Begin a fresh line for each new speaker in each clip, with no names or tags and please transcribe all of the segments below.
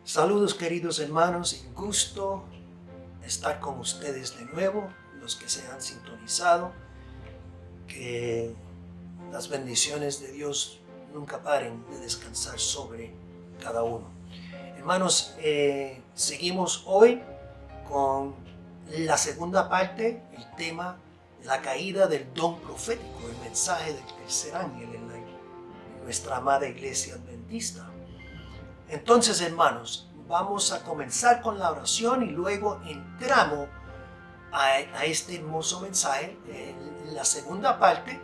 Saludos queridos hermanos, un gusto estar con ustedes de nuevo, los que se han sintonizado, que las bendiciones de Dios nunca paren de descansar sobre cada uno. Hermanos, seguimos hoy con la segunda parte, el tema de la caída del don profético, el mensaje del tercer ángel en nuestra amada iglesia adventista. Entonces, hermanos, vamos a comenzar con la oración y luego entramos a este hermoso mensaje en la segunda parte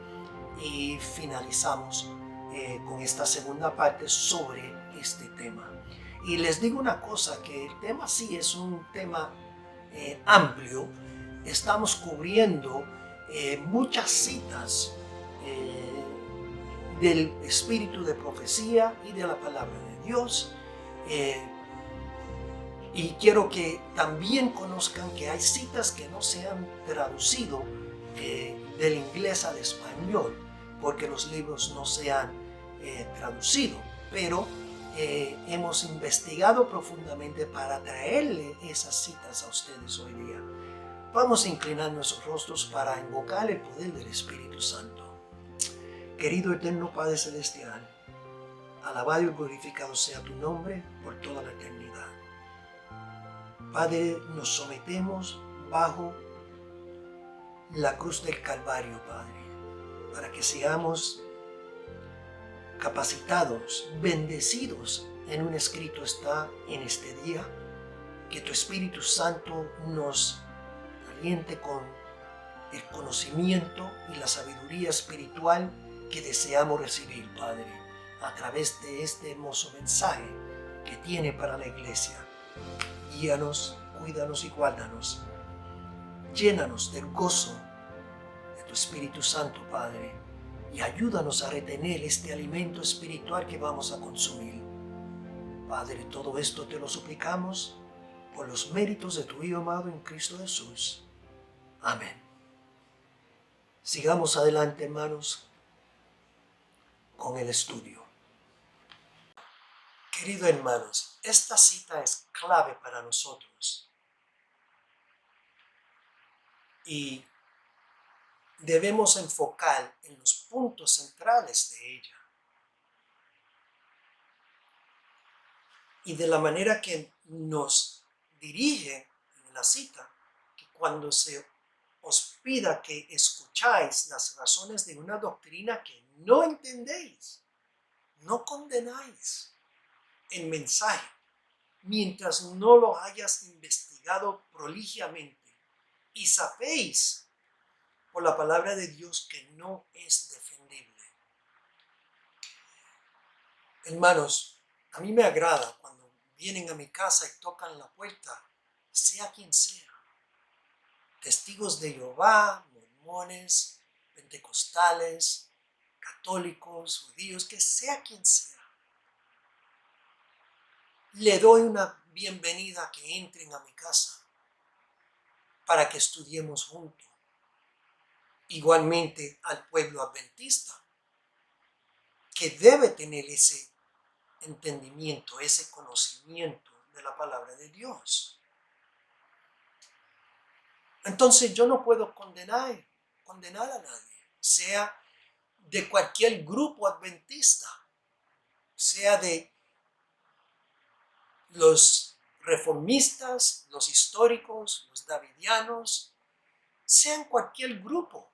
y finalizamos con esta segunda parte sobre este tema. Y les digo una cosa, que el tema sí es un tema amplio. Estamos cubriendo muchas citas del espíritu de profecía y de la palabra de Dios. Y quiero que también conozcan que hay citas que no se han traducido del inglés al español, porque los libros no se han traducido, pero hemos investigado profundamente para traerle esas citas a ustedes hoy día. Vamos a inclinar nuestros rostros para invocar el poder del Espíritu Santo. Querido eterno Padre Celestial, alabado y glorificado sea tu nombre por toda la eternidad. Padre, nos sometemos bajo la cruz del Calvario, Padre, para que seamos capacitados, bendecidos. En un escrito está en este día, que tu Espíritu Santo nos aliente con el conocimiento y la sabiduría espiritual que deseamos recibir, Padre, a través de este hermoso mensaje que tiene para la iglesia. Guíanos, cuídanos y guárdanos. Llénanos del gozo de tu Espíritu Santo, Padre, y ayúdanos a retener este alimento espiritual que vamos a consumir. Padre, todo esto te lo suplicamos por los méritos de tu Hijo amado en Cristo Jesús. Amén. Sigamos adelante, hermanos, con el estudio. Queridos hermanos, esta cita es clave para nosotros y debemos enfocar en los puntos centrales de ella. Y de la manera que nos dirige en la cita, que cuando se os pida que escucháis las razones de una doctrina que no entendéis, no condenáis el mensaje, mientras no lo hayas investigado prolijamente y sabéis por la palabra de Dios que no es defendible. Hermanos, a mí me agrada cuando vienen a mi casa y tocan la puerta, sea quien sea, testigos de Jehová, mormones, pentecostales, católicos, judíos, que sea quien sea. Le doy una bienvenida a que entren a mi casa para que estudiemos juntos. Igualmente al pueblo adventista, que debe tener ese entendimiento, ese conocimiento de la palabra de Dios. Entonces yo no puedo condenar a nadie, sea de cualquier grupo adventista, sea de los reformistas, los históricos, los davidianos, sea en cualquier grupo.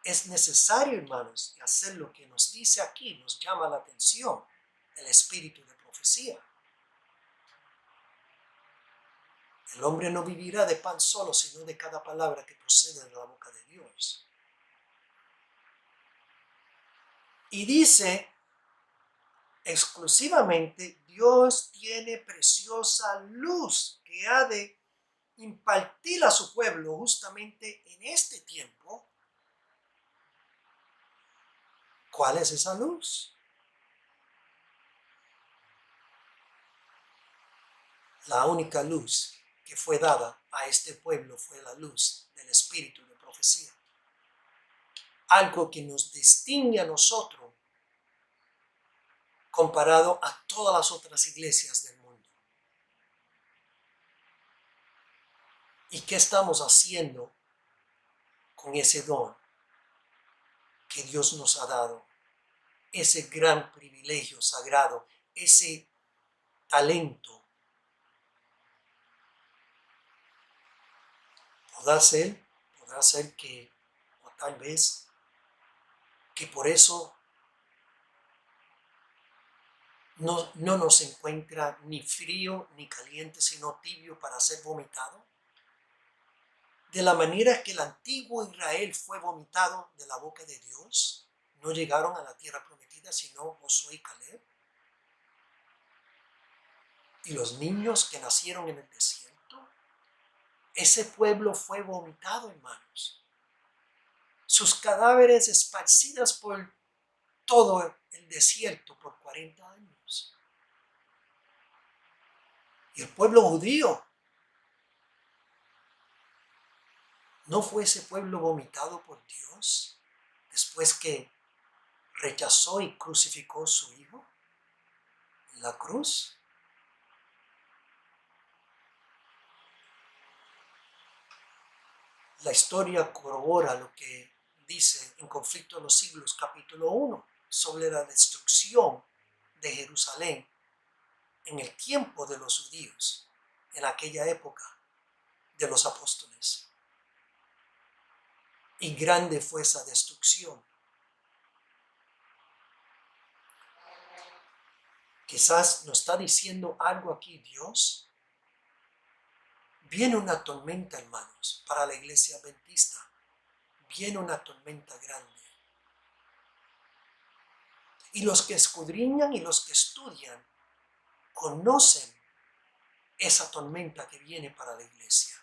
Es necesario, hermanos, hacer lo que nos dice aquí, nos llama la atención el espíritu de profecía. El hombre no vivirá de pan solo, sino de cada palabra que procede de la boca de Dios. Y dice exclusivamente, Dios tiene preciosa luz que ha de impartir a su pueblo justamente en este tiempo. ¿Cuál es esa luz? La única luz que fue dada a este pueblo fue la luz del espíritu de profecía. Algo que nos distingue a nosotros comparado a todas las otras iglesias del mundo. ¿Y qué estamos haciendo con ese don que Dios nos ha dado? Ese gran privilegio sagrado, ese talento. Podrá ser que, o tal vez, que por eso no nos encuentra ni frío ni caliente, sino tibio para ser vomitado. De la manera que el antiguo Israel fue vomitado de la boca de Dios, no llegaron a la tierra prometida, sino Josué y Caleb. Y los niños que nacieron en el desierto, ese pueblo fue vomitado, hermanos. Sus cadáveres esparcidas por todo el desierto por 40 años. Y el pueblo judío, ¿no fue ese pueblo vomitado por Dios después que rechazó y crucificó a su hijo en la cruz? La historia corrobora lo que dice en Conflicto de los Siglos, capítulo 1, sobre la destrucción de Jerusalén en el tiempo de los judíos, en aquella época de los apóstoles. Y grande fue esa destrucción. Quizás nos está diciendo algo aquí Dios. Viene una tormenta, hermanos, para la iglesia adventista. Viene una tormenta grande. Y los que escudriñan y los que estudian conocen esa tormenta que viene para la iglesia.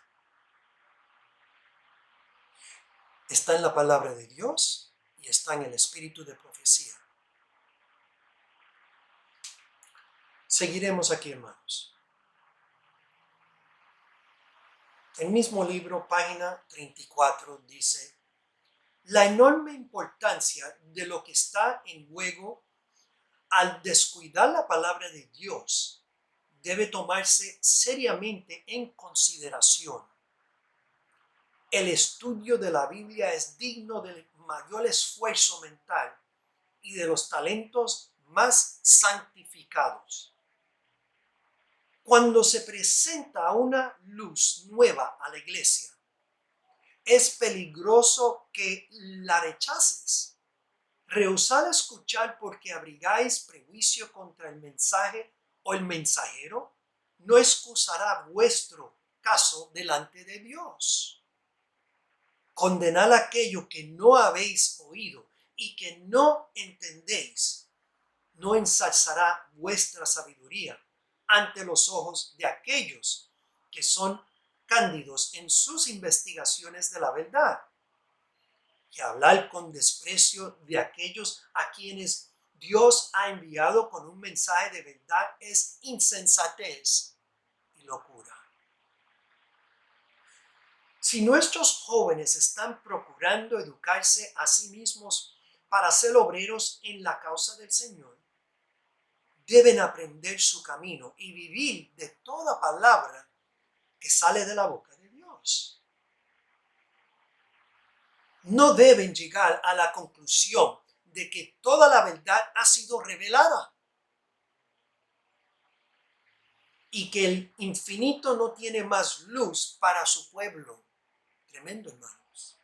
Está en la palabra de Dios y está en el espíritu de profecía. Seguiremos aquí, hermanos. El mismo libro, página 34, dice: la enorme importancia de lo que está en juego al descuidar la palabra de Dios debe tomarse seriamente en consideración. El estudio de la Biblia es digno del mayor esfuerzo mental y de los talentos más santificados. Cuando se presenta una luz nueva a la iglesia, es peligroso que la rechaces. Rehusar escuchar porque abrigáis prejuicio contra el mensaje o el mensajero no excusará vuestro caso delante de Dios. Condenar aquello que no habéis oído y que no entendéis no ensalzará vuestra sabiduría ante los ojos de aquellos que son cándidos en sus investigaciones de la verdad. Y hablar con desprecio de aquellos a quienes Dios ha enviado con un mensaje de verdad es insensatez y locura. Si nuestros jóvenes están procurando educarse a sí mismos para ser obreros en la causa del Señor, deben aprender su camino y vivir de toda palabra que sale de la boca de Dios. No deben llegar a la conclusión de que toda la verdad ha sido revelada y que el infinito no tiene más luz para su pueblo. Tremendo, hermanos.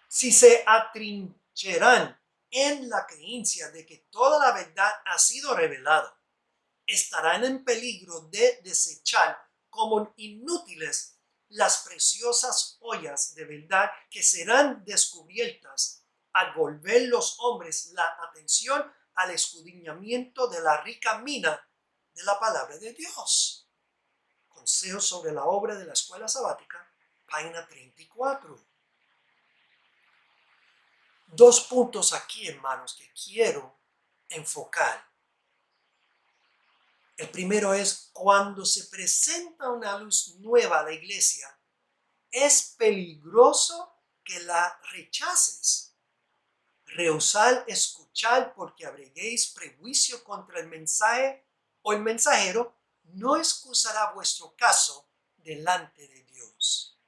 Si se atrincheran en la creencia de que toda la verdad ha sido revelada, estarán en peligro de desechar como inútiles las preciosas joyas de verdad que serán descubiertas al volver los hombres la atención al escudriñamiento de la rica mina de la palabra de Dios. Consejo sobre la obra de la escuela sabática, página 34. Dos puntos aquí, hermanos, que quiero enfocar. El primero es: cuando se presenta una luz nueva a la iglesia, es peligroso que la rechaces. Rehusad escuchar porque abreguéis prejuicio contra el mensaje o el mensajero no excusará vuestro caso delante de Dios.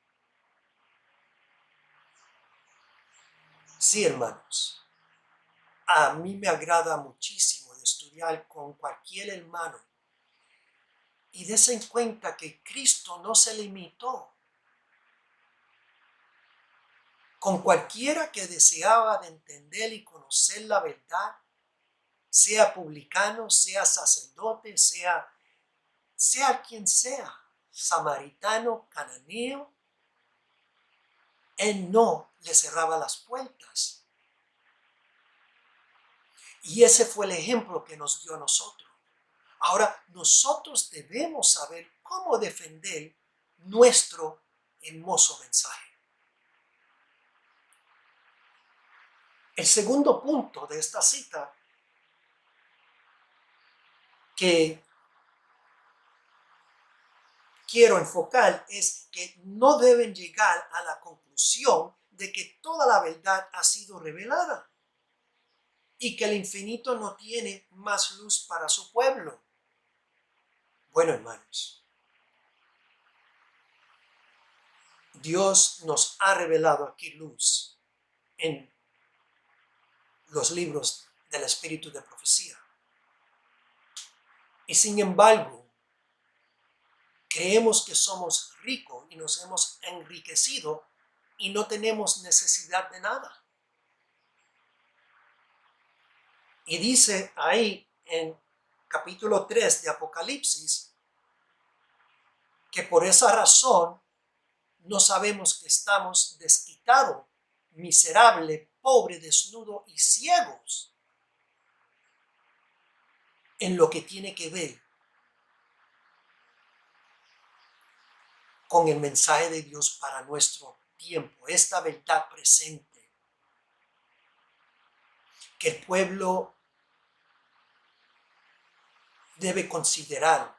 Sí, hermanos, a mí me agrada muchísimo de estudiar con cualquier hermano y des en cuenta que Cristo no se limitó. Con cualquiera que deseaba de entender y conocer la verdad, sea publicano, sea sacerdote, sea quien sea, samaritano, cananeo, él no le cerraba las puertas. Y ese fue el ejemplo que nos dio a nosotros. Ahora, nosotros debemos saber cómo defender nuestro hermoso mensaje. El segundo punto de esta cita que quiero enfocar es que no deben llegar a la conclusión de que toda la verdad ha sido revelada y que el infinito no tiene más luz para su pueblo. Bueno, hermanos, Dios nos ha revelado aquí luz en los libros del Espíritu de Profecía. Y sin embargo, creemos que somos ricos y nos hemos enriquecido y no tenemos necesidad de nada. Y dice ahí en capítulo 3 de Apocalipsis que por esa razón no sabemos que estamos desquitados, miserables, pobres, desnudos y ciegos en lo que tiene que ver con el mensaje de Dios para nuestro tiempo, esta verdad presente que el pueblo debe considerar,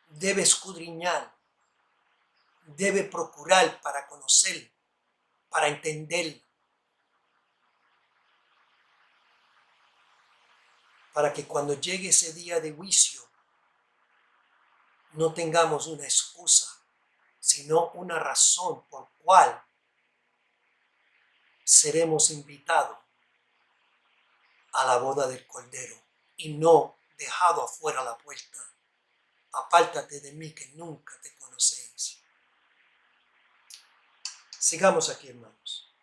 debe escudriñar, debe procurar para conocer, para entender, para que cuando llegue ese día de juicio no tengamos una excusa, sino una razón por cual seremos invitados a la boda del Cordero y no dejado afuera la puerta. Apártate de mí que nunca te conocéis. Sigamos aquí, hermanos.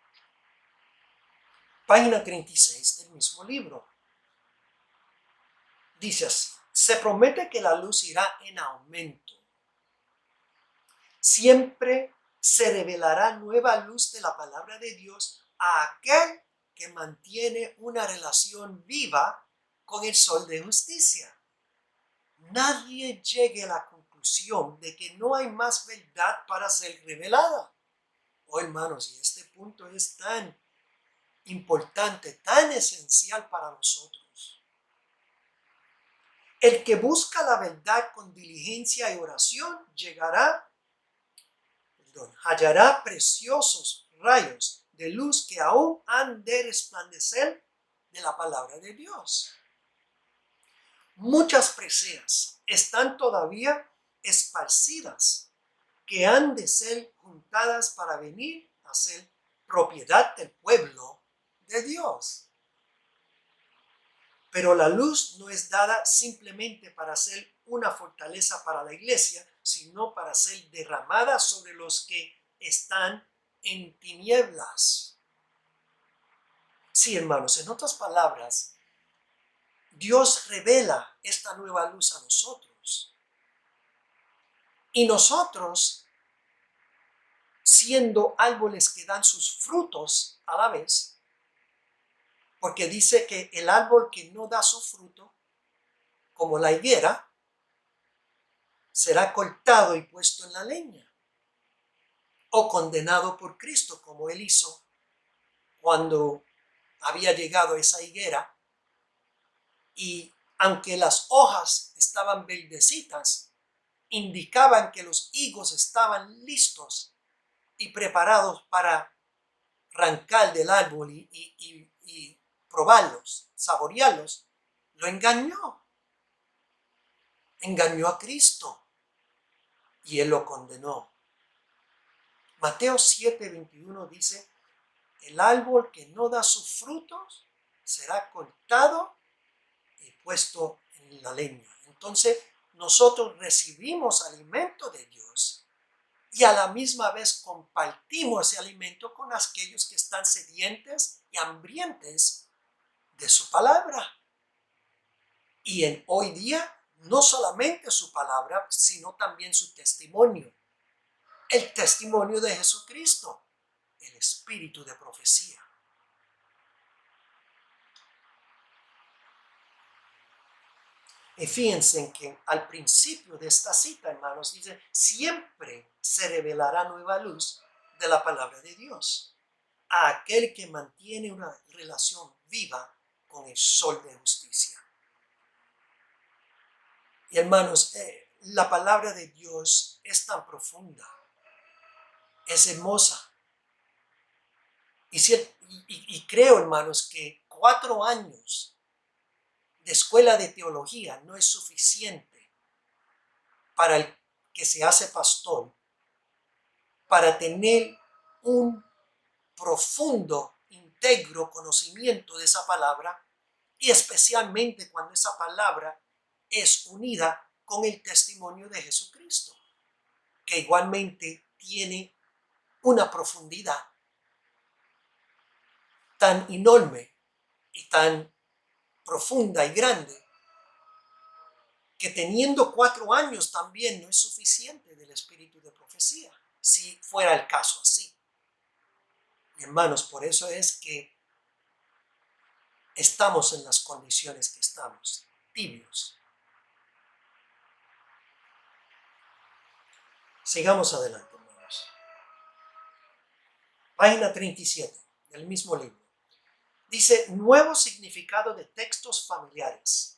Página 36 del mismo libro. Dice así: se promete que la luz irá en aumento. Siempre se revelará nueva luz de la palabra de Dios a aquel que mantiene una relación viva con el sol de justicia. Nadie llegue a la conclusión de que no hay más verdad para ser revelada. Oh, hermanos, y este punto es tan importante, tan esencial para nosotros. El que busca la verdad con diligencia y oración hallará preciosos rayos de luz que aún han de resplandecer de la palabra de Dios. Muchas preseas están todavía esparcidas que han de ser juntadas para venir a ser propiedad del pueblo de Dios. Pero la luz no es dada simplemente para ser una fortaleza para la iglesia, sino para ser derramada sobre los que están en tinieblas. Sí, hermanos, en otras palabras, Dios revela esta nueva luz a nosotros. Y nosotros, siendo árboles que dan sus frutos a la vez, porque dice que el árbol que no da su fruto, como la higuera, será cortado y puesto en la leña, o condenado por Cristo, como él hizo cuando había llegado a esa higuera, y aunque las hojas estaban verdecitas, indicaban que los higos estaban listos y preparados para arrancar del árbol y probarlos, saborearlos, lo engañó. Engañó a Cristo y él lo condenó. Mateo 7:21 dice, el árbol que no da sus frutos será cortado y puesto en la leña. Entonces nosotros recibimos alimento de Dios y a la misma vez compartimos ese alimento con aquellos que están sedientes y hambrientes de su palabra. Y hoy día no solamente su palabra, sino también su testimonio. El testimonio de Jesucristo, el espíritu de profecía. Y fíjense en que al principio de esta cita, hermanos, dice, siempre se revelará nueva luz de la palabra de Dios a aquel que mantiene una relación viva con el sol de justicia. Y hermanos, la palabra de Dios es tan profunda, es hermosa. Y creo, hermanos, que 4 años de escuela de teología no es suficiente para el que se hace pastor, para tener un profundo, íntegro conocimiento de esa palabra, y especialmente cuando esa palabra es unida con el testimonio de Jesucristo, que igualmente tiene una profundidad tan enorme y tan profunda y grande, que teniendo 4 años también no es suficiente del espíritu de profecía, si fuera el caso así. Y hermanos, por eso es que estamos en las condiciones que estamos, tibios. Sigamos adelante, hermanos. Página 37 del mismo libro. Dice, nuevo significado de textos familiares.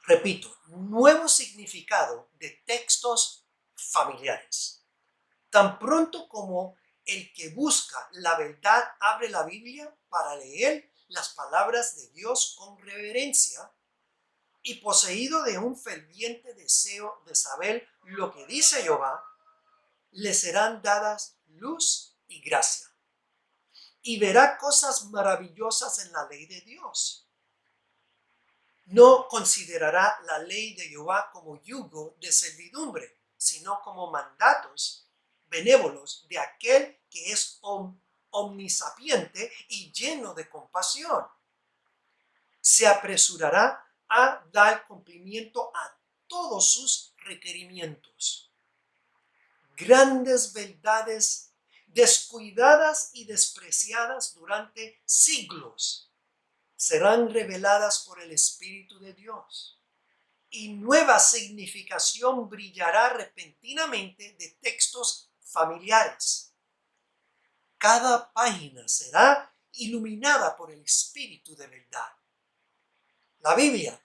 Repito, nuevo significado de textos familiares. Tan pronto como el que busca la verdad abre la Biblia para leer las palabras de Dios con reverencia y poseído de un ferviente deseo de saber lo que dice Jehová, le serán dadas luz y gracia. Y verá cosas maravillosas en la ley de Dios. No considerará la ley de Jehová como yugo de servidumbre, sino como mandatos benévolos de aquel que es omnisapiente y lleno de compasión. Se apresurará a dar cumplimiento a todos sus requerimientos. Grandes verdades descuidadas y despreciadas durante siglos serán reveladas por el Espíritu de Dios, y nueva significación brillará repentinamente de textos familiares. Cada página será iluminada por el Espíritu de verdad. La Biblia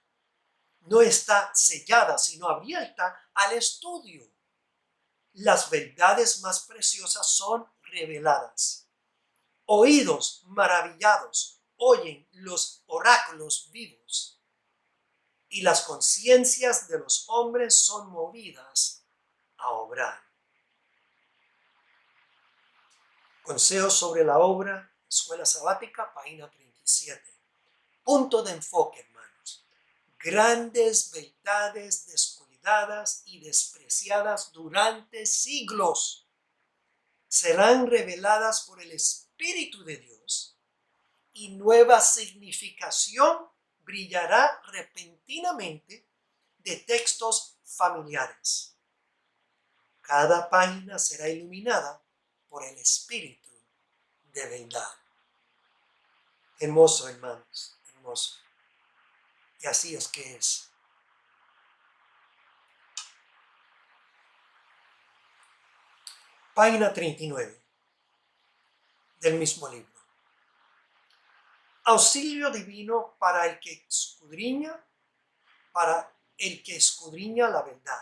no está sellada, sino abierta al estudio. Las verdades más preciosas son reveladas. Oídos maravillados oyen los oráculos vivos, y las conciencias de los hombres son movidas a obrar. Consejos sobre la obra, Escuela Sabática, página 37. Punto de enfoque, hermanos. Grandes verdades descuidadas y despreciadas durante siglos serán reveladas por el Espíritu de Dios, y nueva significación brillará repentinamente de textos familiares. Cada página será iluminada por el Espíritu de verdad. Hermoso, hermanos, hermoso. Y así es que es. Página 39 del mismo libro. Auxilio divino para el que escudriña la verdad.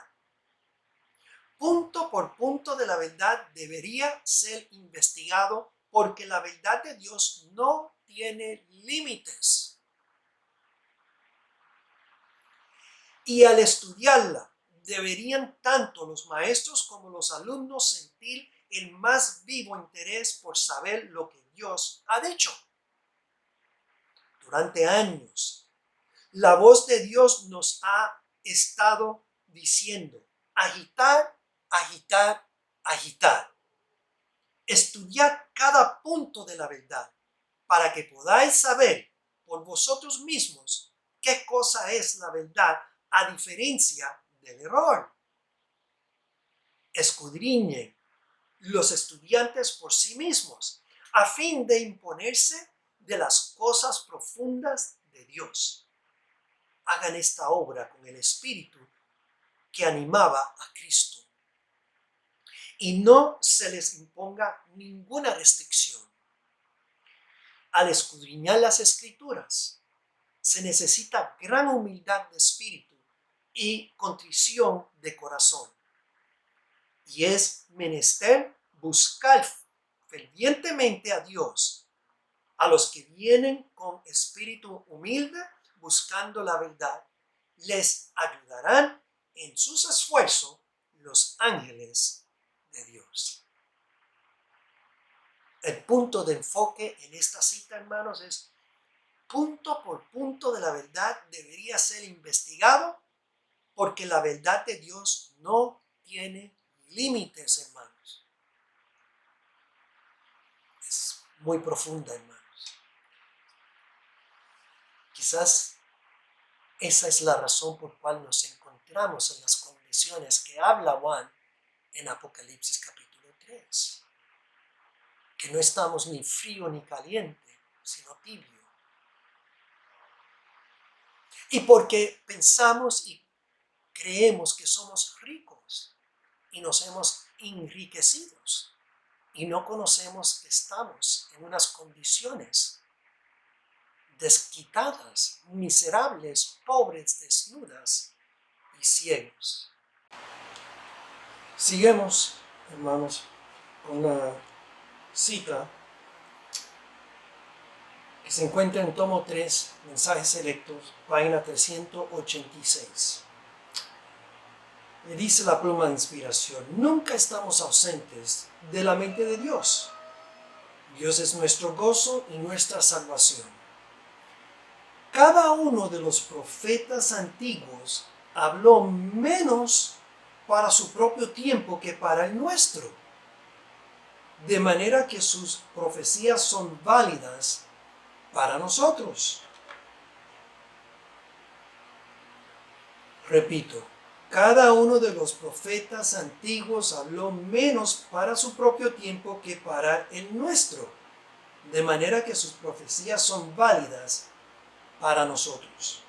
punto por punto de la verdad debería ser investigado porque la verdad de Dios no tiene límites. Y al estudiarla, deberían tanto los maestros como los alumnos sentir el más vivo interés por saber lo que Dios ha dicho. Durante años, la voz de Dios nos ha estado diciendo: agitar, agitar, agitar. Estudiad cada punto de la verdad para que podáis saber por vosotros mismos qué cosa es la verdad a diferencia del error. Escudriñen los estudiantes por sí mismos a fin de imponerse de las cosas profundas de Dios. Hagan esta obra con el espíritu que animaba a Cristo y no se les imponga ninguna restricción. Al escudriñar las Escrituras, se necesita gran humildad de espíritu y contrición de corazón. Y es menester buscar fervientemente a Dios, a los que vienen con espíritu humilde buscando la verdad. Les ayudarán en sus esfuerzos los ángeles de Dios. El punto de enfoque en esta cita, hermanos, es: punto por punto de la verdad debería ser investigado porque la verdad de Dios no tiene límites, hermanos. Es muy profunda, hermanos. Quizás esa es la razón por cual nos encontramos en las condiciones que habla Juan en Apocalipsis capítulo 3. Que no estamos ni frío ni caliente, sino tibio. Y porque pensamos y creemos que somos ricos y nos hemos enriquecido y no conocemos que estamos en unas condiciones desquitadas, miserables, pobres, desnudas y ciegos. Sigamos, hermanos, con la cita que se encuentra en tomo 3, Mensajes Selectos, página 386. Le dice la pluma de inspiración: nunca estamos ausentes de la mente de Dios. Dios es nuestro gozo y nuestra salvación. Cada uno de los profetas antiguos habló menos para su propio tiempo que para el nuestro, de manera que sus profecías son válidas para nosotros. Repito, cada uno de los profetas antiguos habló menos para su propio tiempo que para el nuestro, de manera que sus profecías son válidas para nosotros.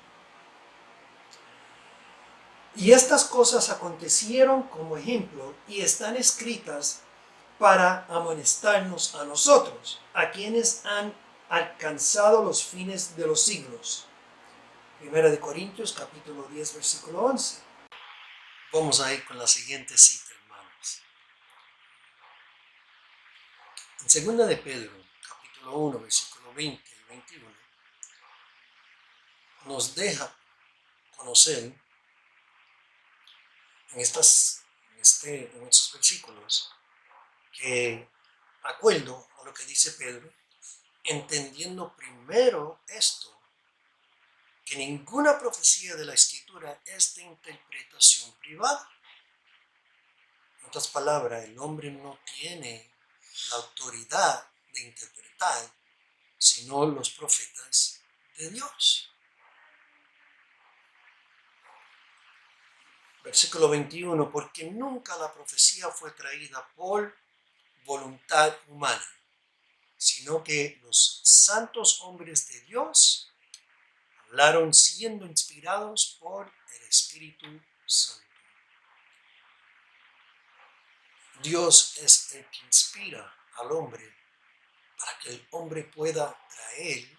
Y estas cosas acontecieron como ejemplo y están escritas para amonestarnos a nosotros, a quienes han alcanzado los fines de los siglos. 1 Corintios capítulo 10, versículo 11. Vamos a ir con la siguiente cita, hermanos. En 2 de Pedro, capítulo 1, versículo 20 y 21, nos deja conocer en estos versículos que, acuerdo a lo que dice Pedro, entendiendo primero esto, que ninguna profecía de la Escritura es de interpretación privada. En otras palabras, el hombre no tiene la autoridad de interpretar, sino los profetas de Dios. Versículo 21, porque nunca la profecía fue traída por voluntad humana, sino que los santos hombres de Dios hablaron siendo inspirados por el Espíritu Santo. Dios es el que inspira al hombre para que el hombre pueda traer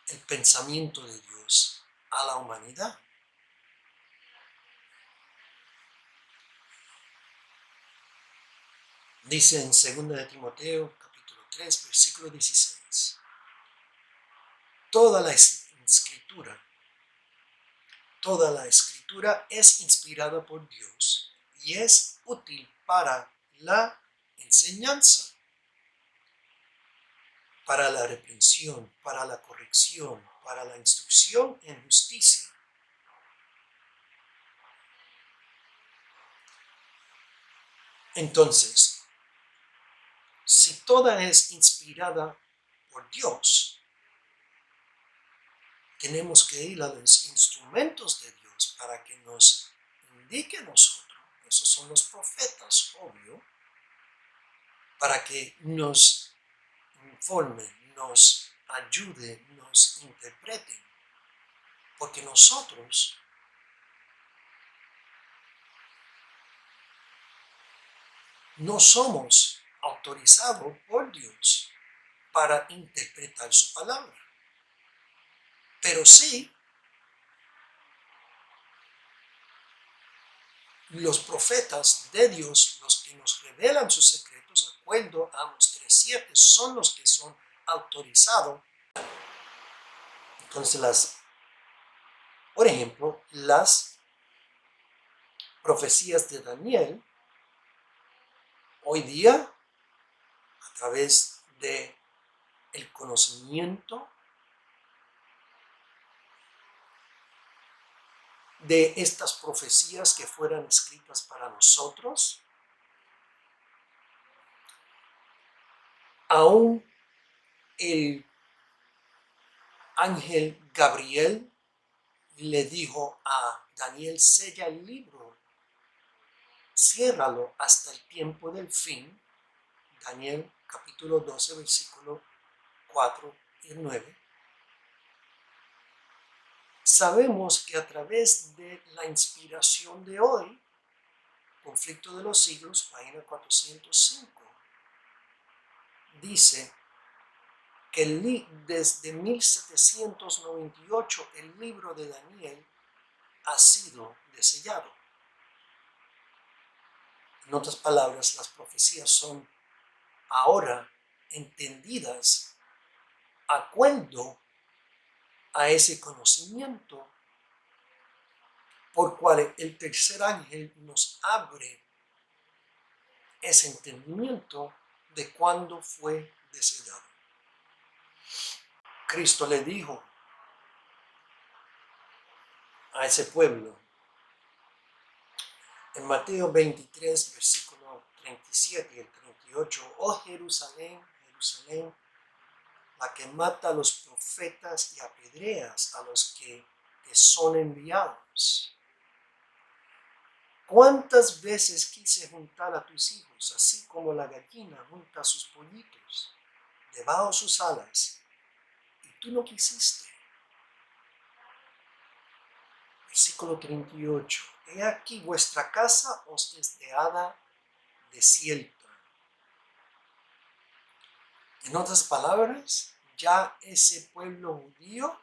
el pensamiento de Dios a la humanidad. Dice en 2 de Timoteo, capítulo 3, versículo 16. Toda la escritura, toda la escritura es inspirada por Dios y es útil para la enseñanza, para la reprensión, para la corrección, para la instrucción en justicia. Entonces, si toda es inspirada por Dios, tenemos que ir a los instrumentos de Dios para que nos indique a nosotros, esos son los profetas, obvio, para que nos informen, nos ayuden, nos interpreten, porque nosotros no somos autorizados por Dios para interpretar su palabra, pero sí los profetas de Dios, los que nos revelan sus secretos, de acuerdo a Amos 3:7, son los que son autorizados. Entonces, por ejemplo, las profecías de Daniel, hoy día, a través de el conocimiento de estas profecías que fueran escritas para nosotros, aún el ángel Gabriel le dijo a Daniel: sella el libro, ciérralo hasta el tiempo del fin. Daniel capítulo 12, versículo 4 y 9. Sabemos que a través de la inspiración de hoy, Conflicto de los Siglos, página 405, dice que desde 1798 el libro de Daniel ha sido desellado. En otras palabras, las profecías son ahora entendidas acuerdo a ese conocimiento por cual el tercer ángel nos abre ese entendimiento de cuándo fue desellado. Cristo le dijo a ese pueblo en Mateo 23, versículo 37 y el 38, oh Jerusalén, Jerusalén, la que mata a los profetas y apedreas a los que te son enviados. ¿Cuántas veces quise juntar a tus hijos, así como la gallina junta a sus pollitos debajo de sus alas, y tú no quisiste? Versículo 38. He aquí vuestra casa os es dejada desierta. En otras palabras, ya ese pueblo judío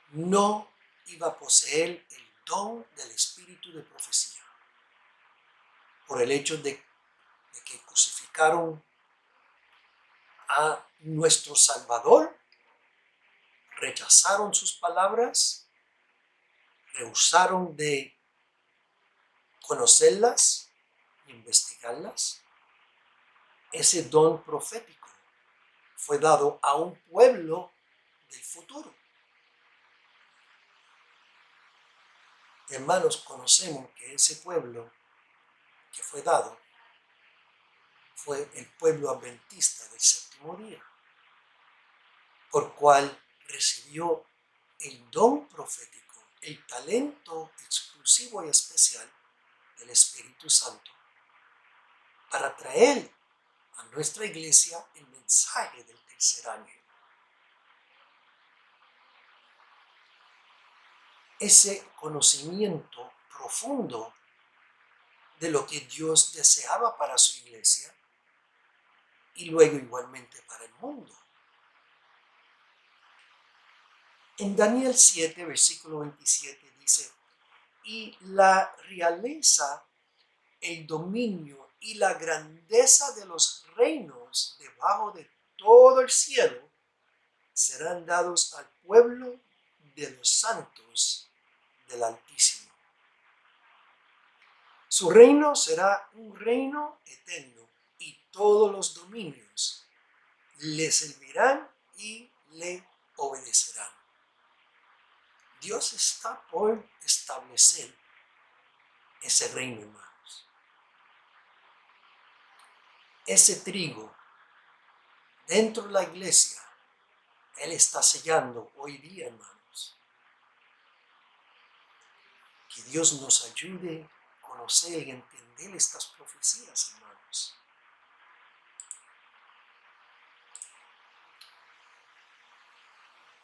no iba a poseer el don del espíritu de profecía, por el hecho de que crucificaron a nuestro Salvador, rechazaron sus palabras, rehusaron de conocerlas, investigarlas. Ese don profético fue dado a un pueblo del futuro. Hermanos, conocemos que ese pueblo que fue dado fue el pueblo adventista del séptimo día, por cual recibió el don profético, el talento exclusivo y especial del Espíritu Santo para traer a nuestra iglesia el mensaje del tercer ángel. Ese conocimiento profundo de lo que Dios deseaba para su iglesia y luego igualmente para el mundo. En Daniel 7, versículo 27 dice: y la realeza, el dominio y la grandeza de los reinos debajo de todo el cielo serán dados al pueblo de los santos del Altísimo. Su reino será un reino eterno y todos los dominios le servirán y le obedecerán. Dios está por establecer ese reino, hermanos. Ese trigo dentro de la iglesia, Él está sellando hoy día, hermanos. Que Dios nos ayude a conocer y entender estas profecías, hermanos.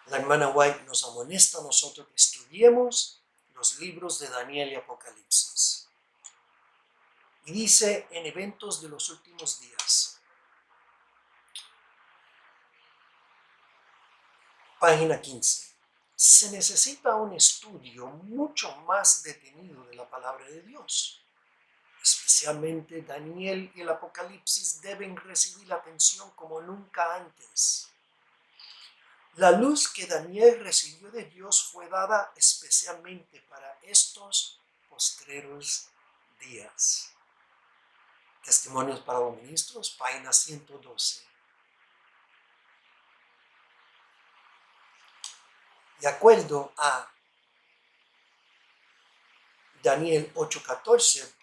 La hermana White nos amonesta a nosotros que estudiemos los libros de Daniel y Apocalipsis. Y dice en Eventos de los Últimos Días, página 15, se necesita un estudio mucho más detenido de la palabra de Dios. Especialmente Daniel y el Apocalipsis deben recibir atención como nunca antes. La luz que Daniel recibió de Dios fue dada especialmente para estos postreros días. Testimonios para los ministros, página 112. De acuerdo a Daniel 8:14,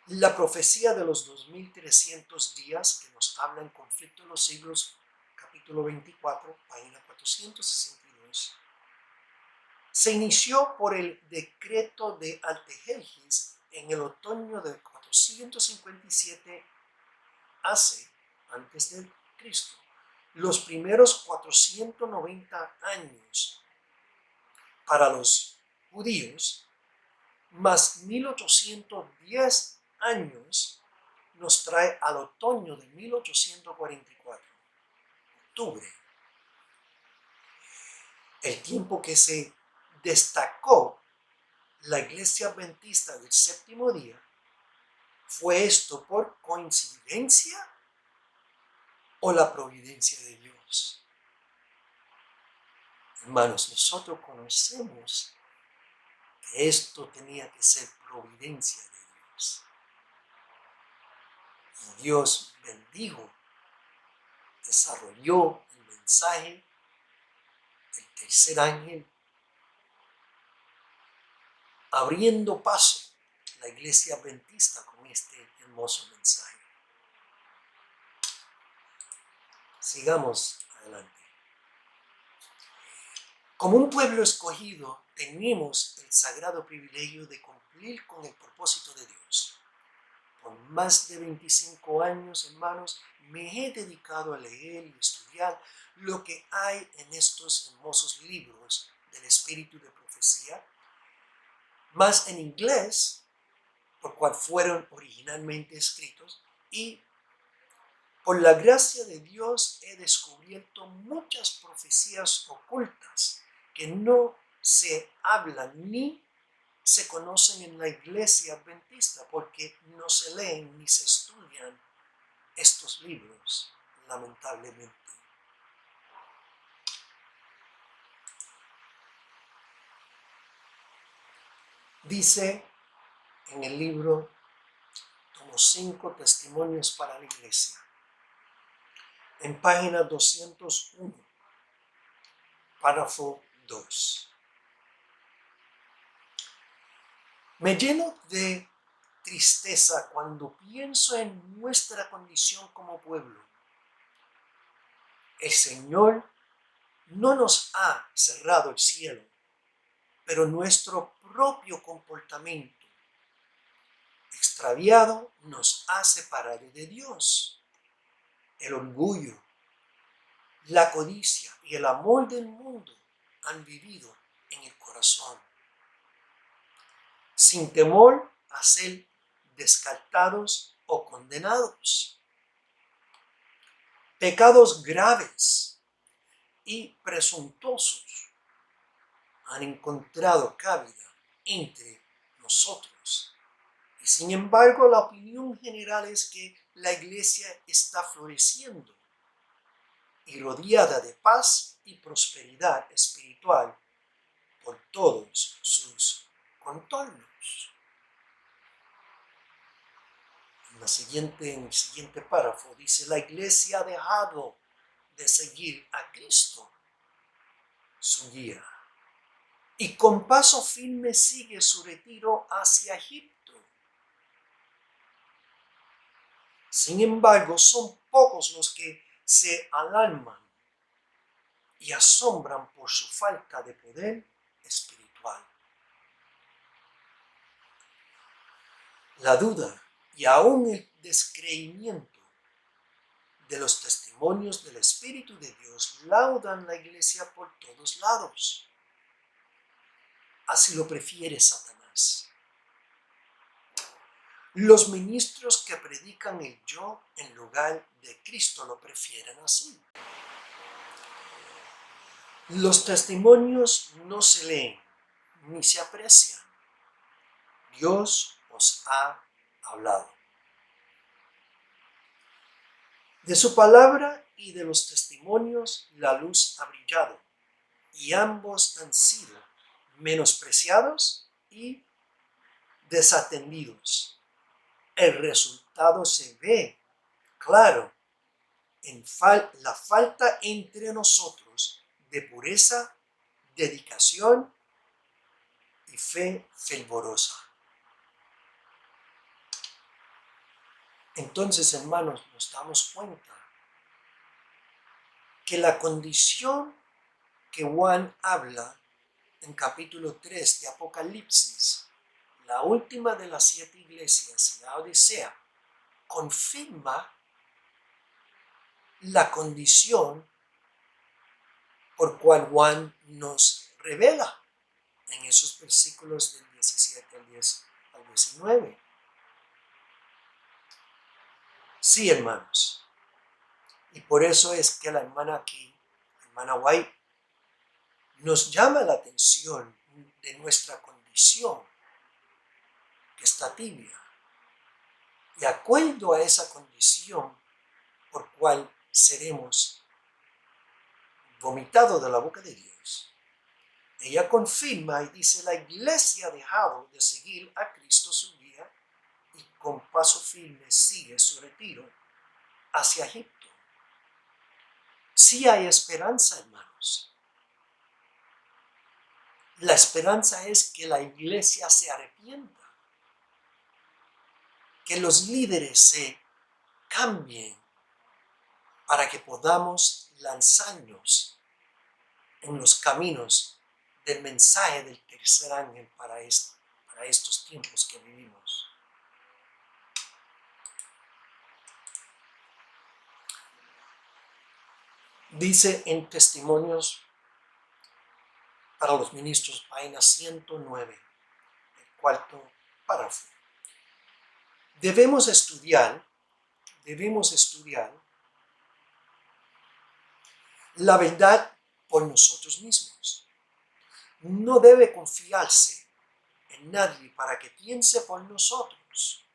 la profecía de los 2300 días que nos habla en Conflicto de los Siglos, capítulo 24, página 462, se inició por el decreto de Artajerjes en el otoño de 457 antes de Cristo. Los primeros 490 años para los judíos, más 1810 años nos trae al otoño de 1844, octubre. El tiempo que se destacó la iglesia adventista del séptimo día, ¿fue esto por coincidencia o la providencia de Dios? Hermanos, nosotros conocemos que esto tenía que ser providencia de Dios. Y Dios bendijo, desarrolló el mensaje del tercer ángel, abriendo paso a la iglesia adventista con este hermoso mensaje. Sigamos adelante. Como un pueblo escogido, tenemos el sagrado privilegio de cumplir con el propósito de Dios. Por más de 25 años, hermanos, me he dedicado a leer y estudiar lo que hay en estos hermosos libros del espíritu de profecía, más en inglés, por cual fueron originalmente escritos, y por la gracia de Dios he descubierto muchas profecías ocultas que no se hablan ni se conocen en la iglesia adventista porque no se leen ni se estudian estos libros, lamentablemente. Dice en el libro Tomo 5, Testimonios para la Iglesia, en página 201, párrafo 2. Me lleno de tristeza cuando pienso en nuestra condición como pueblo. El Señor no nos ha cerrado el cielo, pero nuestro propio comportamiento extraviado nos ha separado de Dios. El orgullo, la codicia y el amor del mundo han vivido en el corazón, sin temor a ser descartados o condenados. Pecados graves y presuntuosos han encontrado cabida entre nosotros y Y sin embargo, la opinión general es que la iglesia está floreciendo y rodeada de paz y prosperidad espiritual por todos sus contornos. En el siguiente párrafo dice, la iglesia ha dejado de seguir a Cristo, su guía, y con paso firme sigue su retiro hacia Egipto. Sin embargo, son pocos los que se alarman y asombran por su falta de poder espiritual. La duda y aún el descreimiento de los testimonios del Espíritu de Dios laudan la iglesia por todos lados. Así lo prefiere Satanás. Los ministros que predican el yo en lugar de Cristo lo prefieren así. Los testimonios no se leen ni se aprecian. Dios os ha hablado. De su palabra y de los testimonios la luz ha brillado, y ambos han sido menospreciados y desatendidos. El resultado se ve claro en la falta entre nosotros de pureza, dedicación y fe fervorosa. Entonces, hermanos, nos damos cuenta que la condición que Juan habla en capítulo 3 de Apocalipsis, la última de las 7 iglesias, la Odisea, confirma la condición por cual Juan nos revela en esos versículos del 17 al 19. Sí, hermanos. Y por eso es que la hermana aquí, la hermana White, nos llama la atención de nuestra condición, que está tibia. Y de acuerdo a esa condición por cual seremos vomitados de la boca de Dios, ella confirma y dice, la iglesia ha dejado de seguir a Cristo su guía y con paso firme sigue su retiro hacia Egipto. Sí hay esperanza, hermanos. La esperanza es que la iglesia se arrepienta, que los líderes se cambien para que podamos lanzarnos en los caminos del mensaje del tercer ángel para estos tiempos que vivimos. Dice en Testimonios para los ministros, página 109, el cuarto párrafo. Debemos estudiar la verdad por nosotros mismos. No debe confiarse en nadie para que piense por nosotros.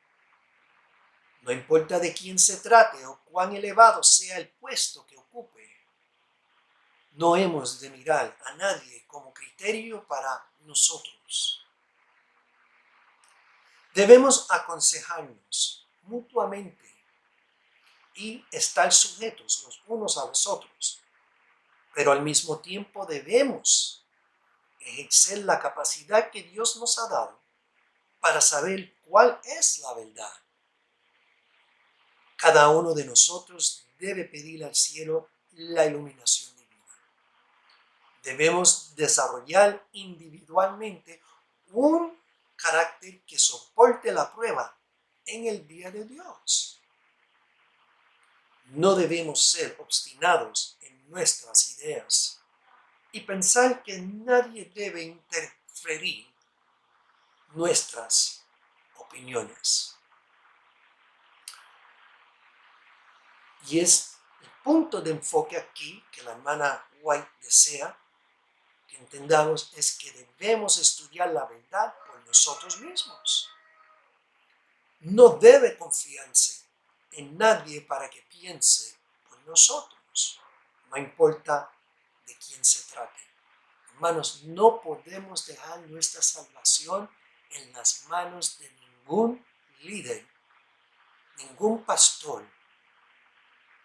No importa de quién se trate o cuán elevado sea el puesto que ocupe. No hemos de mirar a nadie como criterio para nosotros. Debemos aconsejarnos mutuamente y estar sujetos los unos a los otros, pero al mismo tiempo debemos ejercer la capacidad que Dios nos ha dado para saber cuál es la verdad. Cada uno de nosotros debe pedir al cielo la iluminación divina. Debemos desarrollar individualmente un carácter que soporte la prueba en el día de Dios. No debemos ser obstinados en nuestras ideas y pensar que nadie debe interferir nuestras opiniones. Y es el punto de enfoque aquí que la hermana White desea que entendamos, es que debemos estudiar la verdad por nosotros mismos. no debe confiarse en nadie para que piense por nosotros, no importa de quién se trate. Hermanos, no podemos dejar nuestra salvación en las manos de ningún líder, ningún pastor.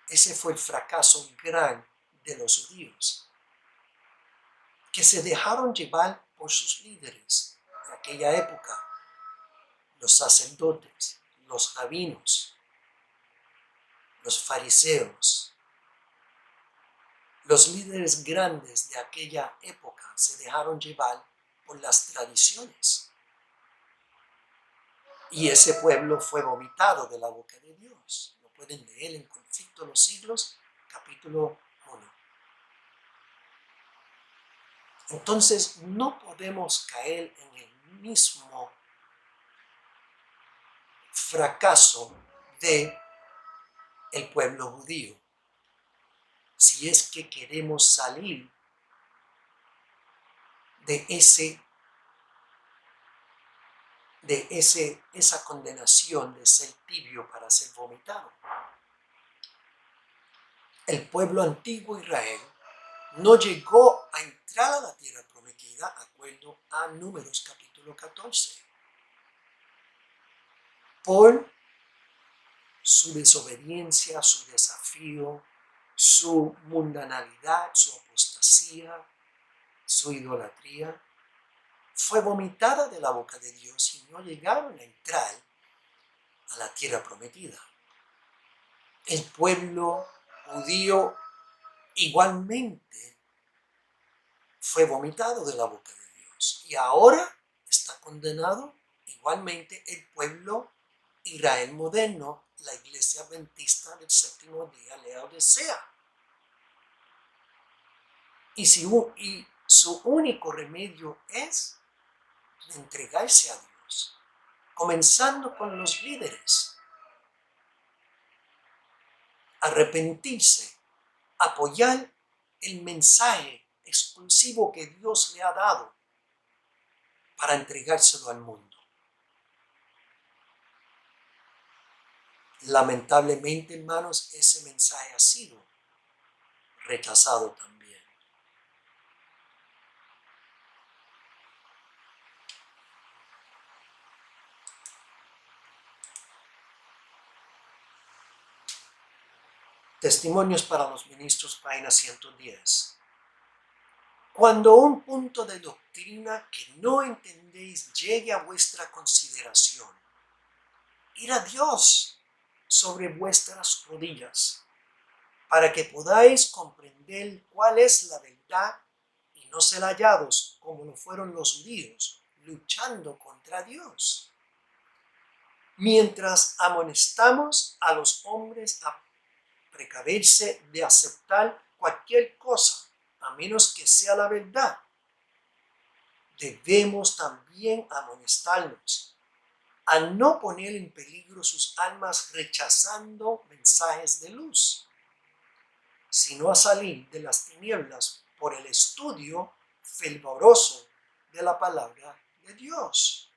Ese fue el fracaso gran de los judíos, que se dejaron llevar por sus líderes de aquella época, los sacerdotes, los rabinos, los fariseos. Los líderes grandes de aquella época se dejaron llevar por las tradiciones. Y ese pueblo fue vomitado de la boca de Dios. Lo pueden leer en Conflicto de los Siglos, capítulo 1. Entonces no podemos caer en el mismo fracaso de el pueblo judío. Si es que queremos salir de esa condenación de ser tibio para ser vomitado. El pueblo antiguo Israel no llegó a entrar a la tierra prometida, acuerdo a Números capítulo 14, por su desobediencia, su desafío, su mundanalidad, su apostasía, su idolatría. Fue vomitada de la boca de Dios y no llegaron a entrar a la tierra prometida. El pueblo judío igualmente fue vomitado de la boca de Dios y ahora está condenado igualmente el pueblo Israel moderno, la iglesia adventista del séptimo día, Laodicea. Y su único remedio es entregarse a Dios, comenzando con los líderes, arrepentirse, apoyar el mensaje exclusivo que Dios le ha dado para entregárselo al mundo. Lamentablemente, hermanos, ese mensaje ha sido rechazado también. Testimonios para los ministros, página 110. Cuando un punto de doctrina que no entendéis llegue a vuestra consideración, id a Dios sobre vuestras rodillas, para que podáis comprender cuál es la verdad y no ser hallados como lo fueron los judíos, luchando contra Dios. Mientras amonestamos a los hombres a precaverse de aceptar cualquier cosa, a menos que sea la verdad, debemos también amonestarnos a no poner en peligro sus almas rechazando mensajes de luz, sino a salir de las tinieblas por el estudio fervoroso de la palabra de Dios.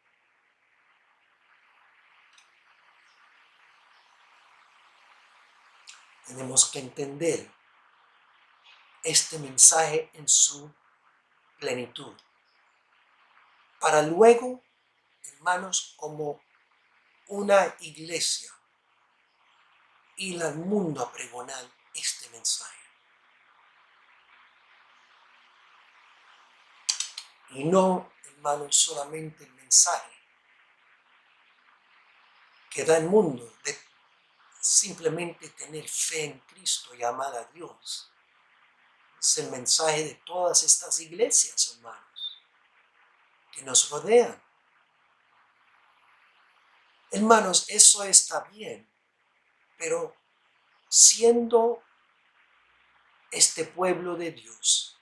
Tenemos que entender este mensaje en su plenitud, para luego, hermanos, como una iglesia, ir al mundo a pregonar este mensaje. Y no, hermanos, solamente el mensaje que da el mundo de simplemente tener fe en Cristo y amar a Dios. Es el mensaje de todas estas iglesias, hermanos, que nos rodean. Hermanos, eso está bien, pero siendo este pueblo de Dios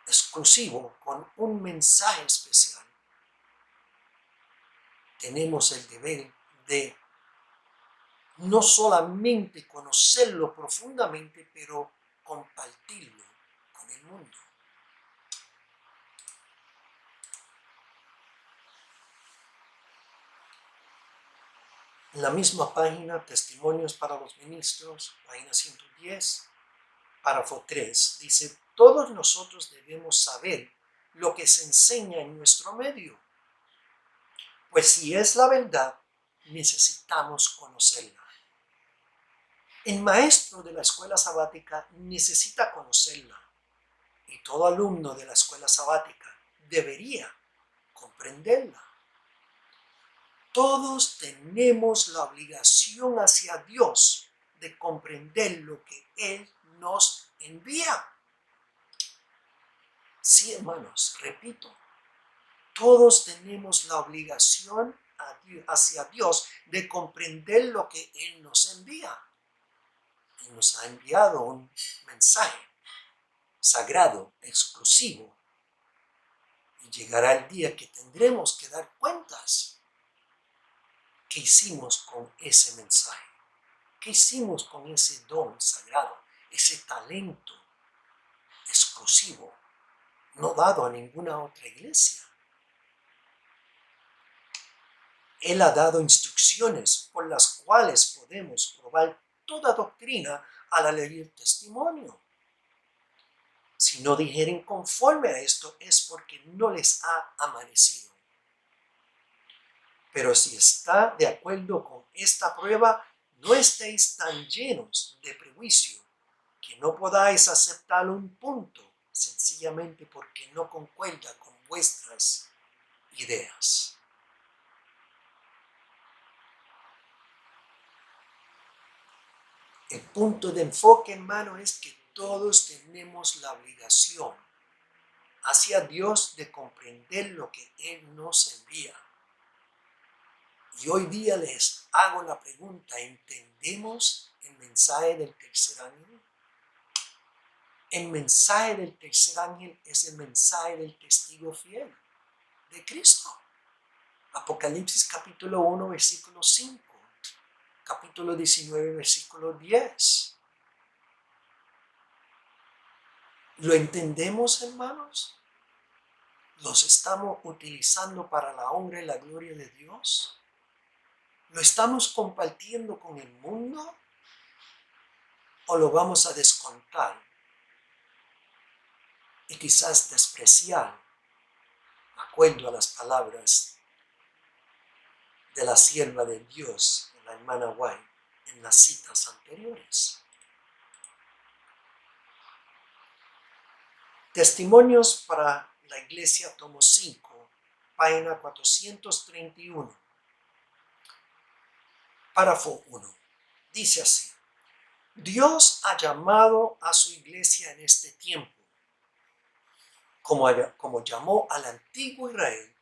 exclusivo con un mensaje especial, tenemos el deber de no solamente conocerlo profundamente, pero compartirlo con el mundo. En la misma página, Testimonios para los Ministros, página 110, párrafo 3, dice: todos nosotros debemos saber lo que se enseña en nuestro medio, pues si es la verdad, necesitamos conocerla. El maestro de la escuela sabática necesita conocerla, y todo alumno de la escuela sabática debería comprenderla. Todos tenemos la obligación hacia Dios de comprender lo que Él nos envía. Sí, hermanos, repito, todos tenemos la obligación hacia Dios de comprender lo que Él nos envía. Él nos ha enviado un mensaje sagrado, exclusivo, y llegará el día que tendremos que dar cuentas. ¿Qué hicimos con ese mensaje? ¿Qué hicimos con ese don sagrado, ese talento exclusivo, no dado a ninguna otra iglesia? Él ha dado instrucciones por las cuales podemos probar toda doctrina al leer testimonio. Si no dijeren conforme a esto, es porque no les ha amanecido. Pero si está de acuerdo con esta prueba, no estéis tan llenos de prejuicio que no podáis aceptar un punto, sencillamente porque no concuerda con vuestras ideas. El punto de enfoque, hermano, es que todos tenemos la obligación hacia Dios de comprender lo que Él nos envía. Y hoy día les hago la pregunta: ¿entendemos el mensaje del tercer ángel? El mensaje del tercer ángel es el mensaje del testigo fiel de Cristo. Apocalipsis capítulo 1, versículo 5. Capítulo 19, versículo 10. ¿Lo entendemos, hermanos? ¿Los estamos utilizando para la honra y la gloria de Dios? ¿Lo estamos compartiendo con el mundo? ¿O lo vamos a descontar y quizás despreciar, de acuerdo a las palabras de la sierva de Dios, la hermana White, en las citas anteriores? Testimonios para la Iglesia, tomo 5, página 431, párrafo 1. Dice así: Dios ha llamado a su iglesia en este tiempo, como llamó al antiguo Israel,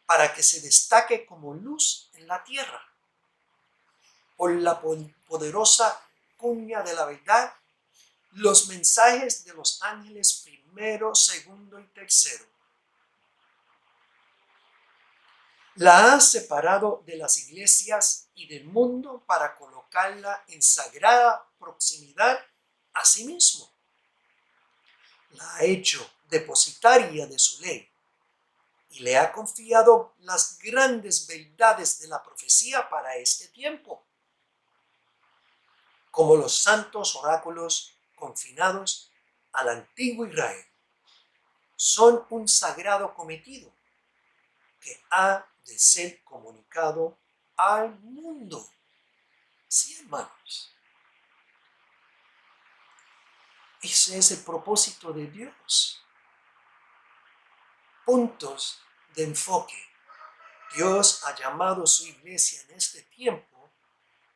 para que se destaque como luz en la tierra, por la poderosa cuña de la verdad, los mensajes de los ángeles primero, segundo y tercero. La ha separado de las iglesias y del mundo para colocarla en sagrada proximidad a sí mismo. La ha hecho depositaria de su ley y le ha confiado las grandes verdades de la profecía para este tiempo, como los santos oráculos confinados al antiguo Israel. Son un sagrado cometido que ha de ser comunicado al mundo. Sí, hermanos. Ese es el propósito de Dios. Puntos de enfoque. Dios ha llamado a su iglesia en este tiempo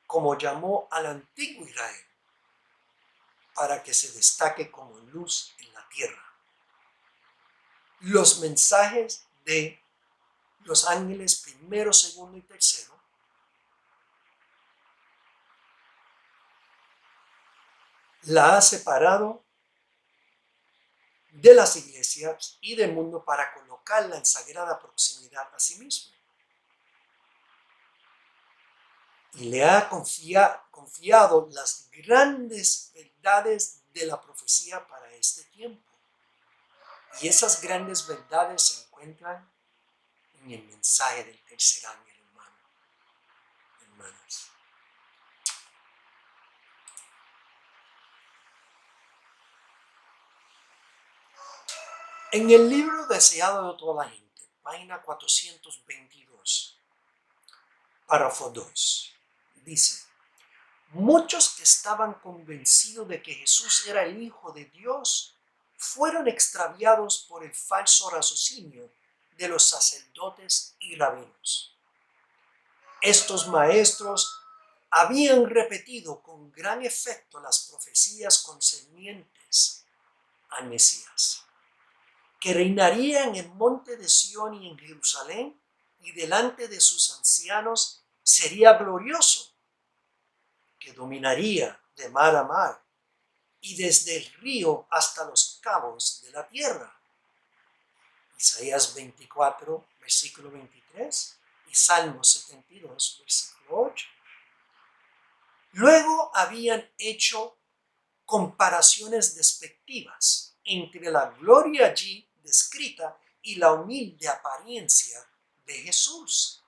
como llamó al antiguo Israel, para que se destaque como luz en la tierra. Los mensajes de los ángeles primero, segundo y tercero la ha separado de las iglesias y del mundo para colocarla en sagrada proximidad a sí mismo. Y le ha confiado las grandes verdades de la profecía para este tiempo. Y esas grandes verdades se encuentran en el mensaje del tercer ángel, hermano. hermanos. En el libro Deseado de toda la gente, página 422, párrafo 2, dice: muchos que estaban convencidos de que Jesús era el Hijo de Dios fueron extraviados por el falso raciocinio de los sacerdotes y rabinos. Estos maestros habían repetido con gran efecto las profecías concernientes al Mesías, que reinaría en el monte de Sión y en Jerusalén, y delante de sus ancianos sería glorioso, que dominaría de mar a mar y desde el río hasta los cabos de la tierra. Isaías 24, versículo 23 y Salmos 72, versículo 8. Luego habían hecho comparaciones despectivas entre la gloria allí descrita y la humilde apariencia de Jesús.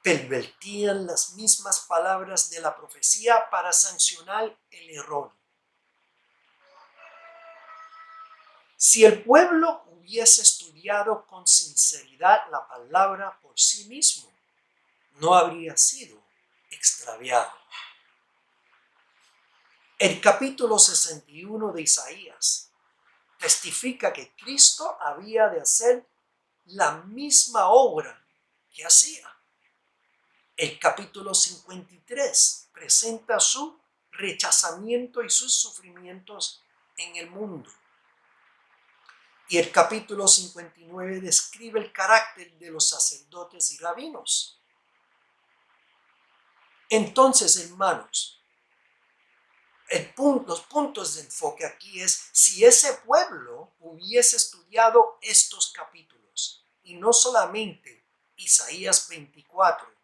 Pervertían las mismas palabras de la profecía para sancionar el error. Si el pueblo hubiese estudiado con sinceridad la palabra por sí mismo, no habría sido extraviado. El capítulo 61 de Isaías testifica que Cristo había de hacer la misma obra que hacía. El capítulo 53 presenta su rechazamiento y sus sufrimientos en el mundo. Y el capítulo 59 describe el carácter de los sacerdotes y rabinos. Entonces, hermanos, los puntos de enfoque aquí es: si ese pueblo hubiese estudiado estos capítulos, y no solamente Isaías 24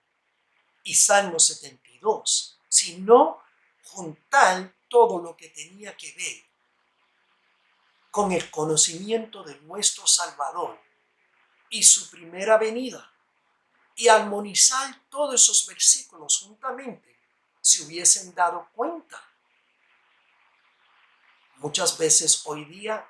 y Salmo 72, sino juntar todo lo que tenía que ver con el conocimiento de nuestro Salvador y su primera venida, y armonizar todos esos versículos juntamente, se hubiesen dado cuenta. Muchas veces hoy día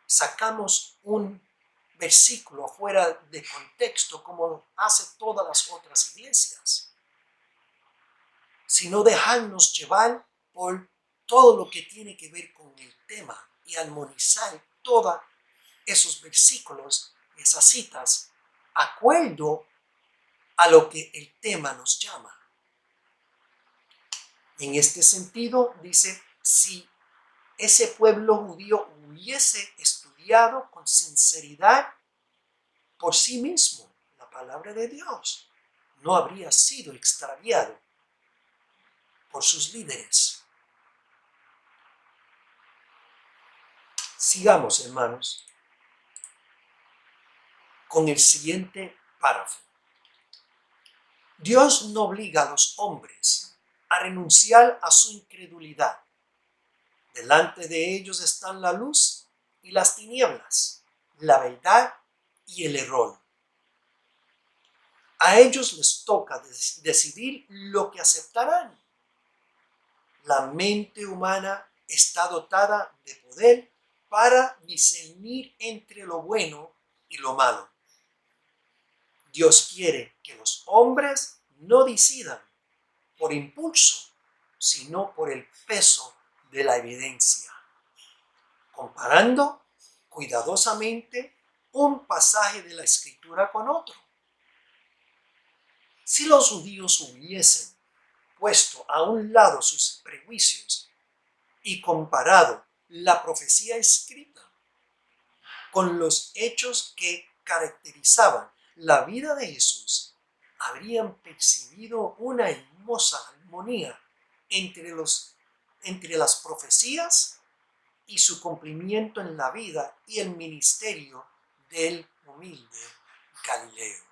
sacamos un versículo fuera de contexto, como hace todas las otras iglesias, sino dejarnos llevar por todo lo que tiene que ver con el tema y armonizar todos esos versículos, esas citas, acuerdo a lo que el tema nos llama. En este sentido, dice: si ese pueblo judío hubiese estudiado con sinceridad por sí mismo la palabra de Dios, no habría sido extraviado por sus líderes. Sigamos, hermanos, con el siguiente párrafo. Dios no obliga a los hombres a renunciar a su incredulidad. Delante de ellos están la luz y las tinieblas, la verdad y el error. A ellos les toca decidir lo que aceptarán. La mente humana está dotada de poder para discernir entre lo bueno y lo malo. Dios quiere que los hombres no decidan por impulso, sino por el peso de la evidencia, comparando cuidadosamente un pasaje de la Escritura con otro. Si los judíos hubiesen puesto a un lado sus prejuicios y comparado la profecía escrita con los hechos que caracterizaban la vida de Jesús, habrían percibido una hermosa armonía entre las profecías y su cumplimiento en la vida y el ministerio del humilde Galileo.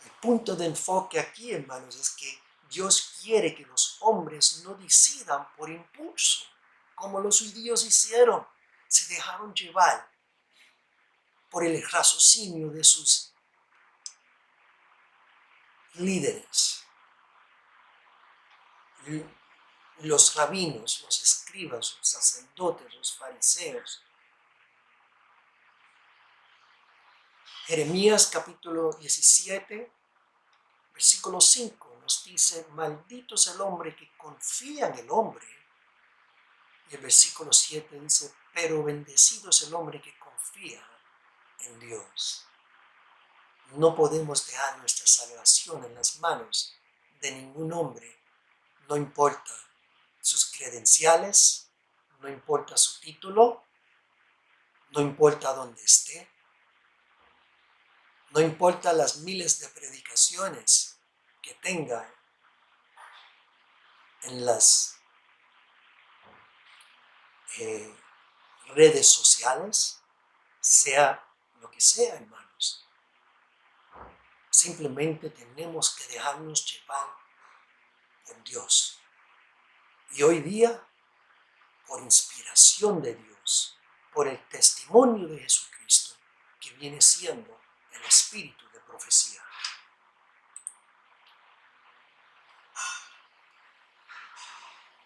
El punto de enfoque aquí, hermanos, es que Dios quiere que los hombres no decidan por impulso, como los judíos hicieron. Se dejaron llevar por el raciocinio de sus líderes, los rabinos, los escribas, los sacerdotes, los fariseos. Jeremías capítulo 17, versículo 5 nos dice: maldito es el hombre que confía en el hombre. Y el versículo 7 dice: pero bendecido es el hombre que confía en Dios. No podemos dejar nuestra salvación en las manos de ningún hombre, no importa sus credenciales, no importa su título, no importa dónde esté, no importa las miles de predicaciones que tenga en las redes sociales, sea lo que sea, hermanos. Simplemente tenemos que dejarnos llevar por Dios. Y hoy día, por inspiración de Dios, por el testimonio de Jesucristo, que viene siendo el espíritu de profecía.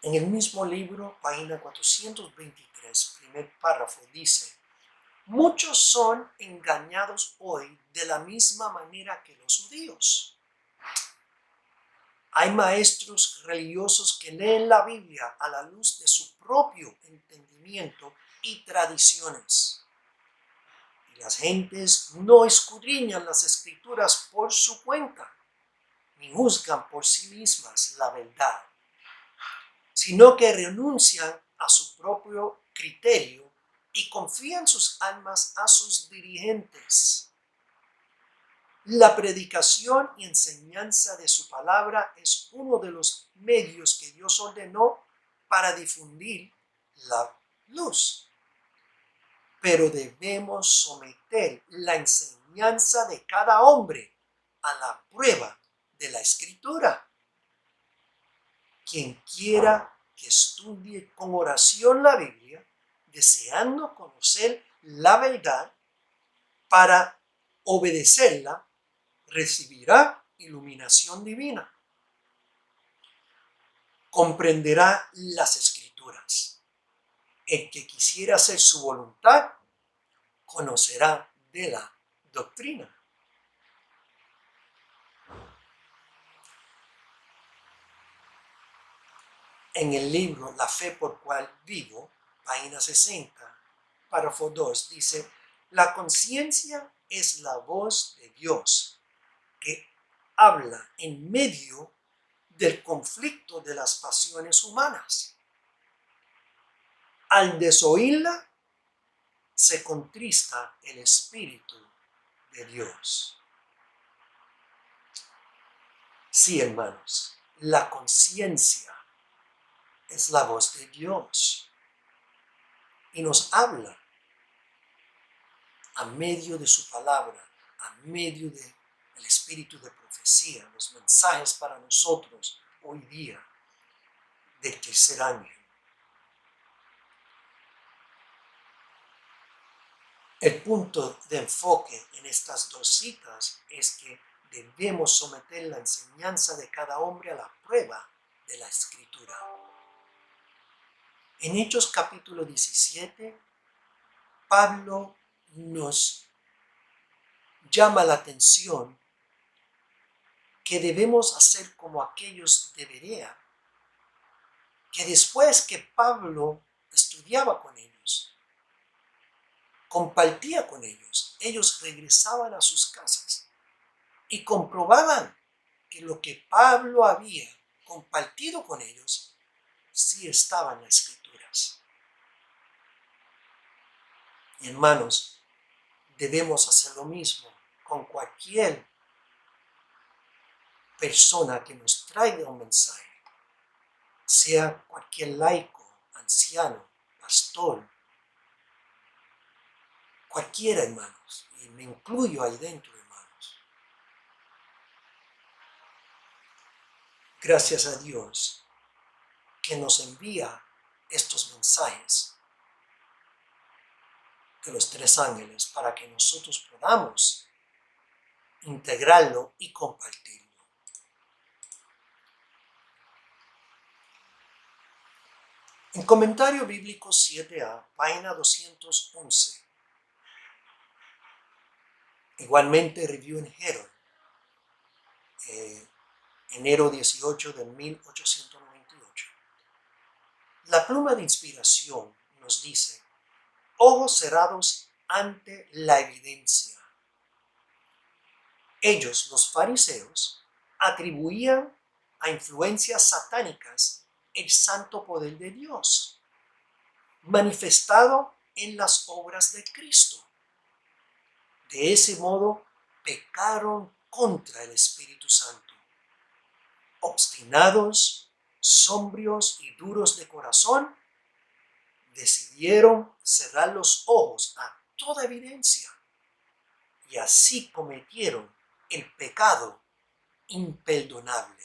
En el mismo libro, página 423, primer párrafo, dice: muchos son engañados hoy de la misma manera que los judíos. Hay maestros religiosos que leen la Biblia a la luz de su propio entendimiento y tradiciones. Y las gentes no escudriñan las escrituras por su cuenta, ni juzgan por sí mismas la verdad, sino que renuncian a su propio criterio y confían sus almas a sus dirigentes. La predicación y enseñanza de su palabra es uno de los medios que Dios ordenó para difundir la luz. Pero debemos someter la enseñanza de cada hombre a la prueba de la Escritura. Quien quiera que estudie con oración la Biblia, deseando conocer la verdad para obedecerla, recibirá iluminación divina. Comprenderá las Escrituras. El que quisiera hacer su voluntad, conocerá de la doctrina. En el libro La fe por cual vivo, página 60, párrafo 2, dice: la conciencia es la voz de Dios que habla en medio del conflicto de las pasiones humanas. Al desoírla, se contrista el Espíritu de Dios. Sí, hermanos, la conciencia es la voz de Dios y nos habla a medio de su palabra, a medio del espíritu de profecía, los mensajes para nosotros hoy día del tercer ángel. El punto de enfoque en estas dos citas es que debemos someter la enseñanza de cada hombre a la prueba de la Escritura. En Hechos capítulo 17, Pablo nos llama la atención que debemos hacer como aquellos de Berea, que después que Pablo estudiaba con ellos, compartía con ellos, ellos regresaban a sus casas y comprobaban que lo que Pablo había compartido con ellos sí estaba en las Escrituras. Y hermanos, debemos hacer lo mismo con cualquier persona que nos traiga un mensaje, sea cualquier laico, anciano, pastor, cualquiera, hermanos, y me incluyo ahí dentro, hermanos. Gracias a Dios que nos envía estos mensajes de los tres ángeles para que nosotros podamos integrarlo y compartirlo. En Comentario Bíblico 7a, página 211, igualmente Review en Herald, enero 18 de 1898. La pluma de inspiración nos dice: ojos cerrados ante la evidencia. Ellos, los fariseos, atribuían a influencias satánicas el santo poder de Dios, manifestado en las obras de Cristo. De ese modo, pecaron contra el Espíritu Santo. Obstinados, sombrios y duros de corazón, decidieron cerrar los ojos a toda evidencia y así cometieron el pecado imperdonable.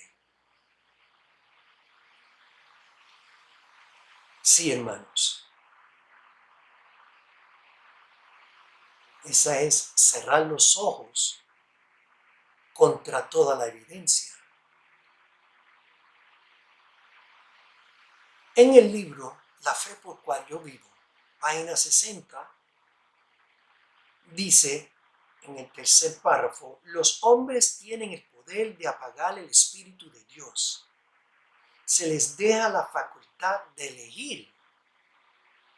Sí, hermanos, esa es cerrar los ojos contra toda la evidencia. En el libro La fe por cual yo vivo, página 60, dice en el tercer párrafo: los hombres tienen el poder de apagar el Espíritu de Dios. Se les deja la facultad de elegir.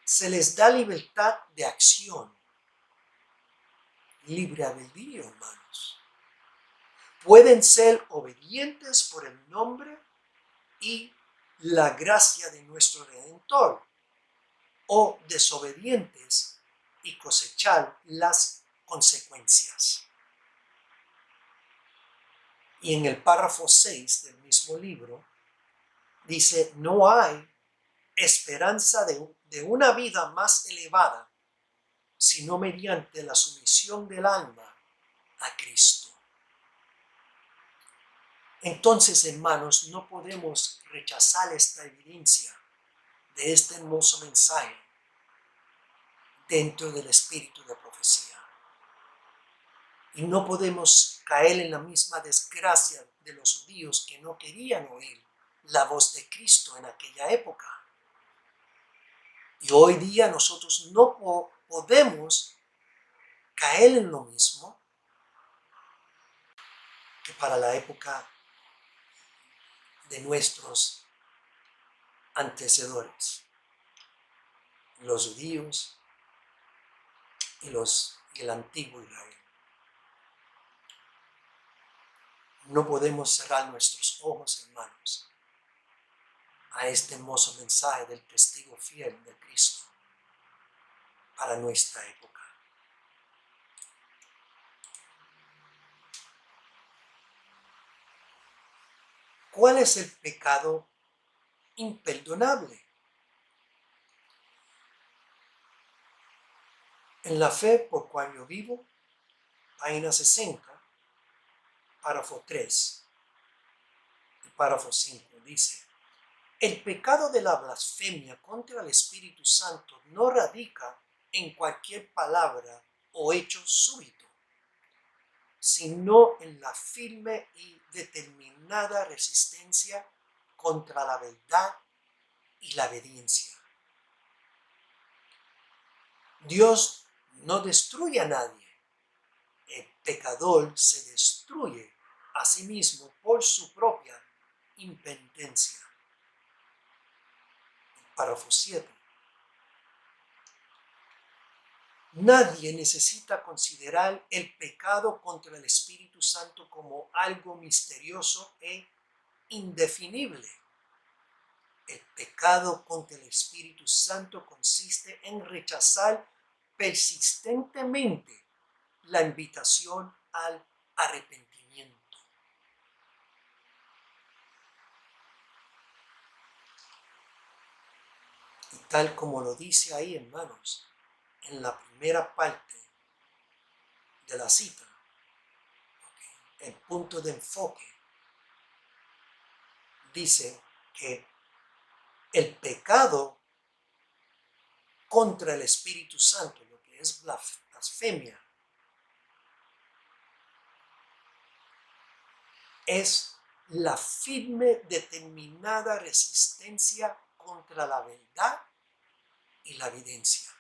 Se les da libertad de acción. Libre albedrío, hermanos. Pueden ser obedientes por el nombre y la gracia de nuestro Redentor, o desobedientes y cosechar las consecuencias. Y en el párrafo 6 del mismo libro dice: no hay esperanza de una vida más elevada sino mediante la sumisión del alma a Cristo. Entonces, hermanos, no podemos rechazar esta evidencia de este hermoso mensaje dentro del espíritu de profecía. Y no podemos caer en la misma desgracia de los judíos que no querían oír la voz de Cristo en aquella época. Y hoy día nosotros no podemos caer en lo mismo que para la época de nuestros antecesores, los judíos y el antiguo Israel. No podemos cerrar nuestros ojos, hermanos, a este hermoso mensaje del testigo fiel de Cristo para nuestra época. ¿Cuál es el pecado imperdonable? En La fe por cual yo vivo, página 60, párrafo 3 y párrafo 5, dice: el pecado de la blasfemia contra el Espíritu Santo no radica en cualquier palabra o hecho súbito, sino en la firme y determinada resistencia contra la verdad y la obediencia. Dios no destruye a nadie. El pecador se destruye a sí mismo por su propia impenitencia. Párrafo 7. Nadie necesita considerar el pecado contra el Espíritu Santo como algo misterioso e indefinible. El pecado contra el Espíritu Santo consiste en rechazar persistentemente la invitación al arrepentimiento. Y tal como lo dice ahí, hermanos, en la primera parte de la cita, el punto de enfoque dice que el pecado contra el Espíritu Santo, lo que es blasfemia. Es la firme, determinada resistencia contra la verdad y la evidencia.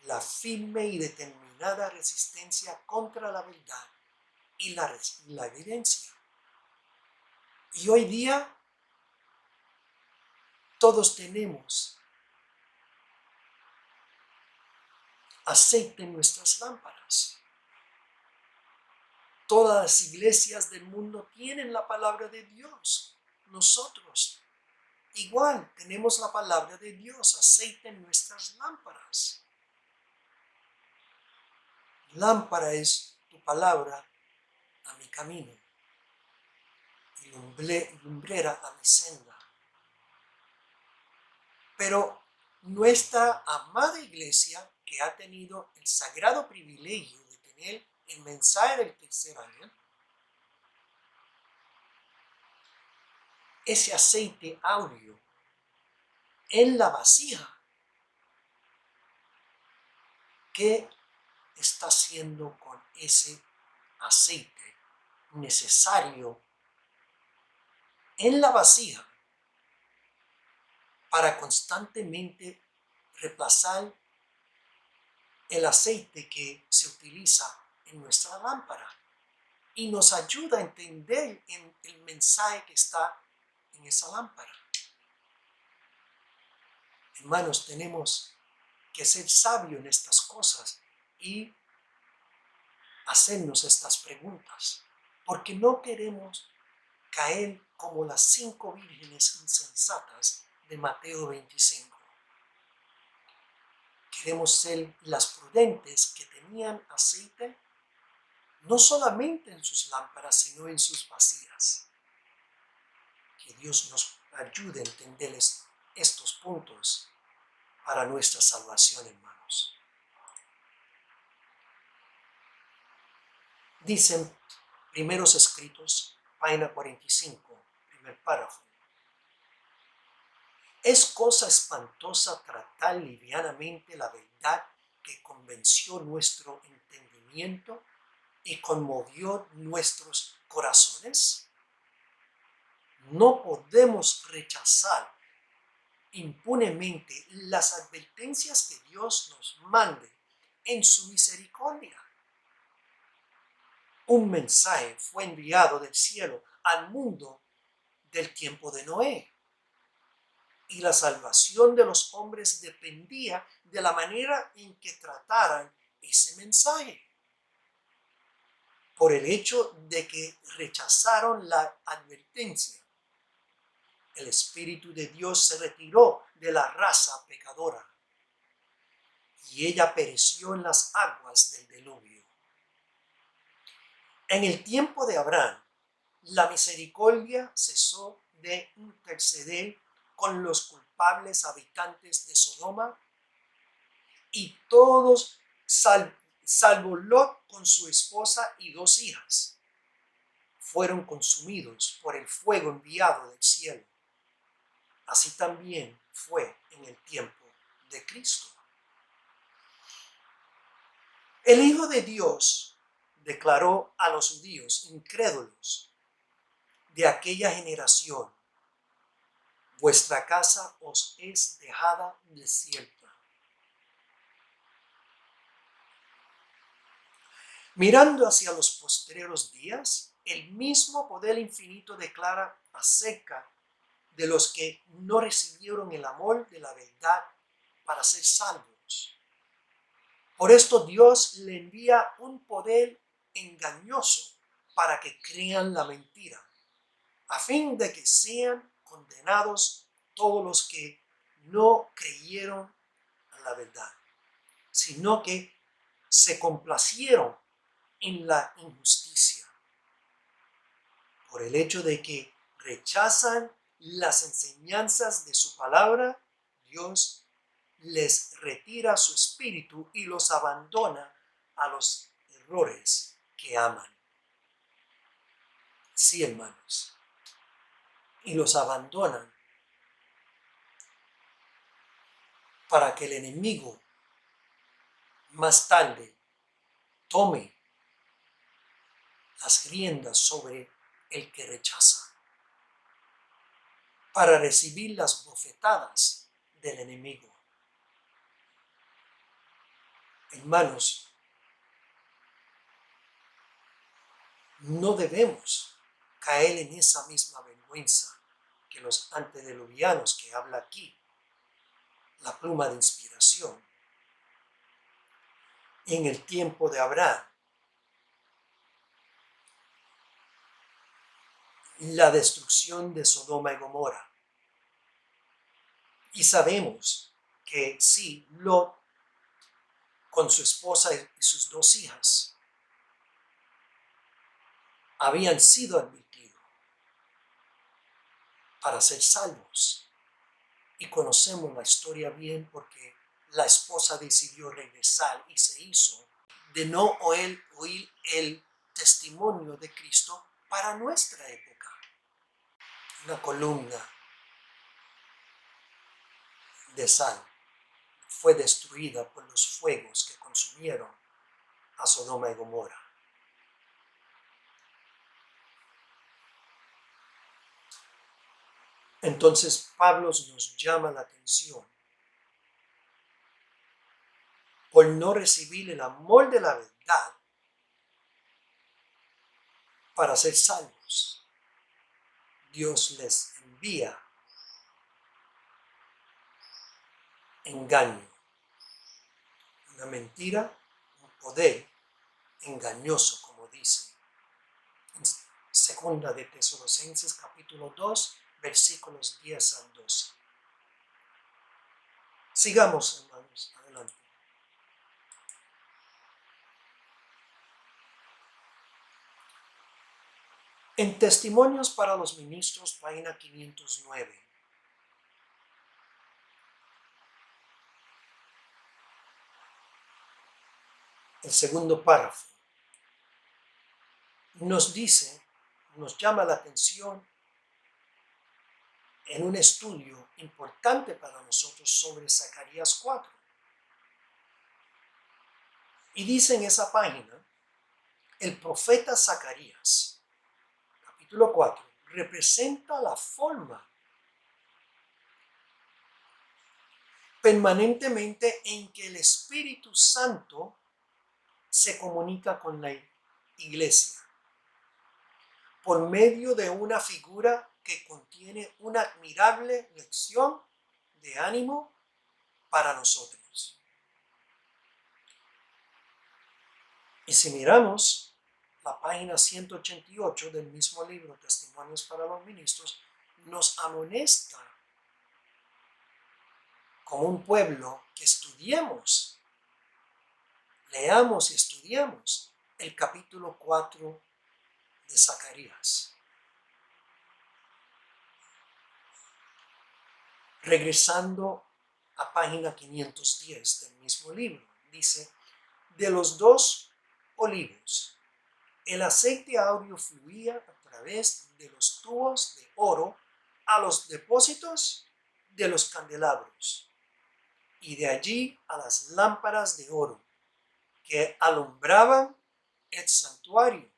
La firme y determinada resistencia contra la verdad y la evidencia. Y hoy día todos tenemos aceite en nuestras lámparas. Todas las iglesias del mundo tienen la palabra de Dios. Nosotros igual tenemos la palabra de Dios, aceite en nuestras lámparas. Lámpara es tu palabra a mi camino y lumbrera a mi senda. Pero nuestra amada iglesia, que ha tenido el sagrado privilegio de tener el mensaje del tercer año, ese aceite áureo en la vasija, ¿qué está haciendo con ese aceite necesario en la vasija para constantemente reemplazar el aceite que se utiliza en nuestra lámpara y nos ayuda a entender el mensaje que está en esa lámpara? Hermanos, tenemos que ser sabios en estas cosas y hacernos estas preguntas, porque no queremos caer como las 5 vírgenes insensatas de Mateo 25. Queremos ser las prudentes que tenían aceite no solamente en sus lámparas, sino en sus vasijas. Que Dios nos ayude a entender estos puntos para nuestra salvación, hermanos. Dicen Primeros Escritos, página 45, primer párrafo. Es cosa espantosa tratar livianamente la verdad que convenció nuestro entendimiento y conmovió nuestros corazones. No podemos rechazar impunemente las advertencias que Dios nos mande en su misericordia. Un mensaje fue enviado del cielo al mundo del tiempo de Noé. Y la salvación de los hombres dependía de la manera en que trataran ese mensaje. Por el hecho de que rechazaron la advertencia, el Espíritu de Dios se retiró de la raza pecadora y ella pereció en las aguas del diluvio. En el tiempo de Abraham, la misericordia cesó de interceder con los culpables habitantes de Sodoma, y todos, salvo Lot con su esposa y 2 hijas, fueron consumidos por el fuego enviado del cielo. Así también fue en el tiempo de Cristo. El Hijo de Dios declaró a los judíos incrédulos de aquella generación: vuestra casa os es dejada desierta. Mirando hacia los postreros días, el mismo poder infinito declara acerca de los que no recibieron el amor de la verdad para ser salvos. Por esto Dios le envía un poder engañoso para que crean la mentira, a fin de que sean condenados todos los que no creyeron a la verdad, sino que se complacieron en la injusticia. Por el hecho de que rechazan las enseñanzas de su palabra, Dios les retira su espíritu y los abandona a los errores que aman. Sí, hermanos. Y los abandonan para que el enemigo más tarde tome las riendas sobre el que rechaza, para recibir las bofetadas del enemigo. Hermanos, no debemos caer en esa misma vergüenza que los antediluvianos que habla aquí, la pluma de inspiración. En el tiempo de Abraham, la destrucción de Sodoma y Gomorra. Y sabemos que sí, Lot, con su esposa y sus 2 hijas, habían sido admitidos para ser salvos. Y conocemos la historia bien porque la esposa decidió regresar y se hizo de no oír el testimonio de Cristo para nuestra época. Una columna de sal fue destruida por los fuegos que consumieron a Sodoma y Gomorra. Entonces Pablo nos llama la atención por no recibir el amor de la verdad para ser salvos. Dios les envía engaño, una mentira, un poder engañoso, como dice en segunda de Tesalonicenses capítulo 2, versículos 10 al 12. Sigamos, hermanos, adelante. En Testimonios para los Ministros, página 509. El segundo párrafo nos dice, nos llama la atención en un estudio importante para nosotros sobre Zacarías 4. Y dice en esa página, el profeta Zacarías, capítulo 4, representa la forma permanentemente en que el Espíritu Santo se comunica con la iglesia por medio de una figura que contiene una admirable lección de ánimo para nosotros. Y si miramos la página 188 del mismo libro, Testimonios para los Ministros, nos amonesta como un pueblo que estudiemos, leamos y estudiemos el capítulo 4 de Zacarías. Regresando a página 510 del mismo libro, dice, de los 2 olivos, el aceite áureo fluía a través de los tubos de oro a los depósitos de los candelabros y de allí a las lámparas de oro que alumbraban el santuario.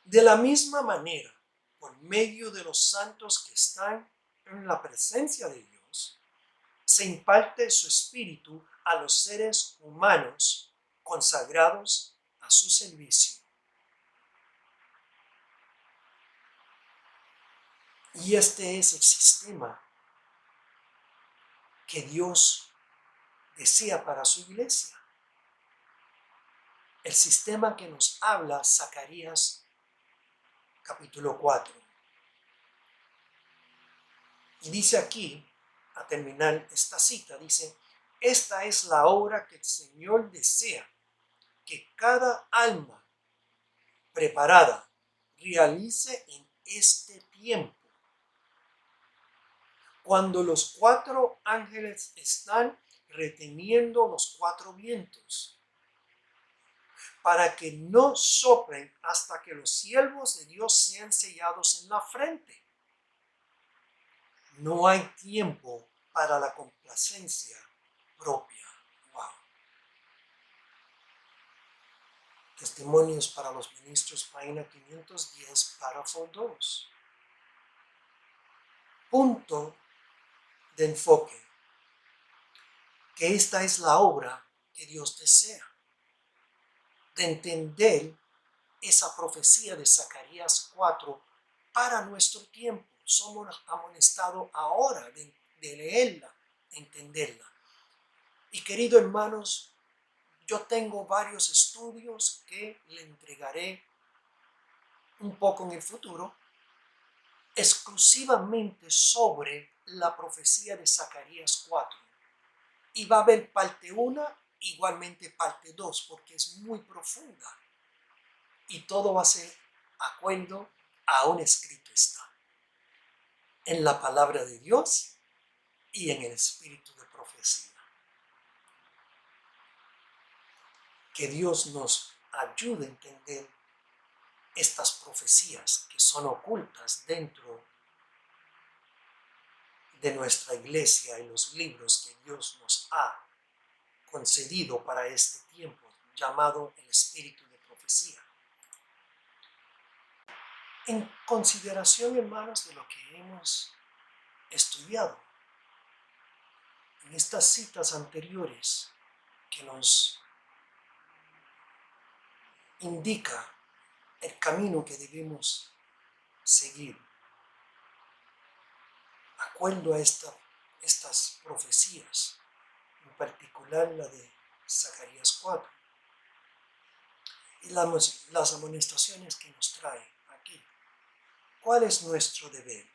De la misma manera, por medio de los santos que están en la presencia de Dios, se imparte su espíritu a los seres humanos consagrados a su servicio. Y este es el sistema que Dios desea para su iglesia. El sistema que nos habla Zacarías capítulo 4. Y dice aquí, a terminar esta cita, dice, esta es la obra que el Señor desea que cada alma preparada realice en este tiempo, cuando los 4 ángeles están reteniendo los 4 vientos, para que no soplen hasta que los siervos de Dios sean sellados en la frente. No hay tiempo para la complacencia propia. Wow. Testimonios para los ministros, página 510, párrafo 2. Punto de enfoque. Que esta es la obra que Dios desea. De entender esa profecía de Zacarías 4 para nuestro tiempo. Somos amonestados ahora de leerla, de entenderla. Y queridos hermanos, yo tengo varios estudios que le entregaré un poco en el futuro, exclusivamente sobre la profecía de Zacarías 4. Y va a haber parte 1, igualmente parte 2, porque es muy profunda. Y todo va a ser acuerdo a un escrito está. En la palabra de Dios y en el espíritu de profecía. Que Dios nos ayude a entender estas profecías que son ocultas dentro de nuestra iglesia y los libros que Dios nos ha concedido para este tiempo, llamado el espíritu de profecía. En consideración, hermanos, de lo que hemos estudiado en estas citas anteriores que nos indica el camino que debemos seguir, acuerdo a estas profecías, en particular la de Zacarías 4, y las amonestaciones que nos trae aquí. ¿Cuál es nuestro deber?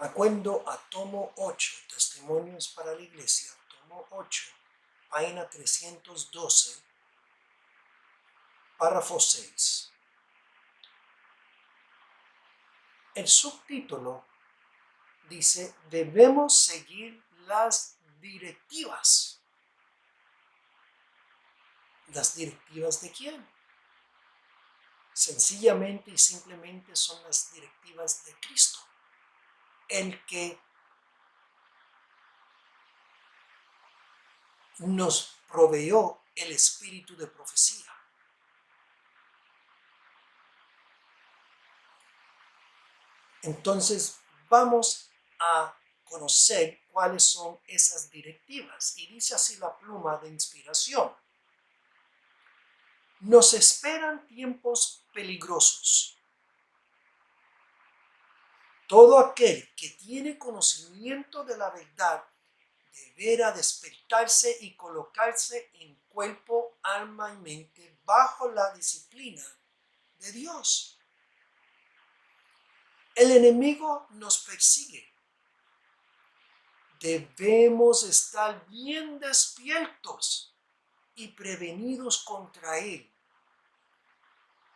Acuerdo a tomo 8, Testimonios para la Iglesia, tomo 8, página 312, párrafo 6. El subtítulo dice: debemos seguir las directivas. ¿Las directivas de quién? Sencillamente y simplemente son las directivas de Cristo, el que nos proveyó el espíritu de profecía. Entonces vamos a conocer cuáles son esas directivas. Y dice así la pluma de inspiración: nos esperan tiempos peligrosos. Todo aquel que tiene conocimiento de la verdad deberá despertarse y colocarse en cuerpo, alma y mente bajo la disciplina de Dios. El enemigo nos persigue. Debemos estar bien despiertos y prevenidos contra él.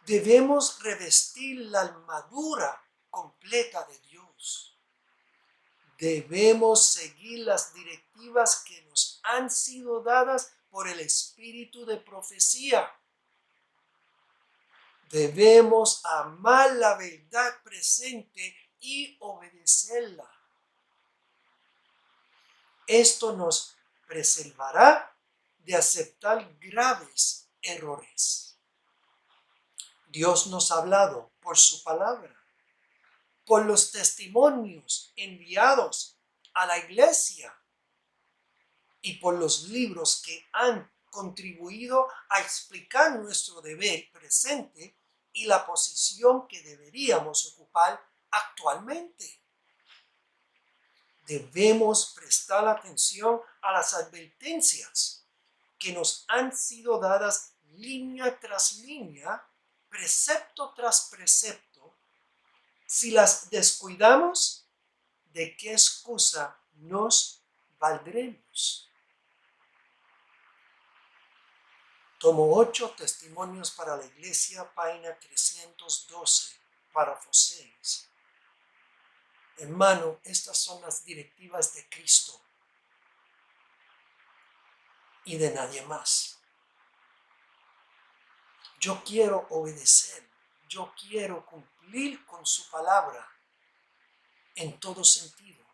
Debemos revestir la armadura completa de Dios. Debemos seguir las directivas que nos han sido dadas por el espíritu de profecía. Debemos amar la verdad presente y obedecerla. Esto nos preservará de aceptar graves errores. Dios nos ha hablado por su palabra, por los testimonios enviados a la iglesia y por los libros que han contribuido a explicar nuestro deber presente y la posición que deberíamos ocupar actualmente. Debemos prestar atención a las advertencias que nos han sido dadas línea tras línea, precepto tras precepto. Si las descuidamos, ¿de qué excusa nos valdremos? Tomo 8, Testimonios para la Iglesia, página 312, párrafo 6. Hermano, estas son las directivas de Cristo y de nadie más. Yo quiero obedecer, yo quiero cumplir con su palabra en todo sentido.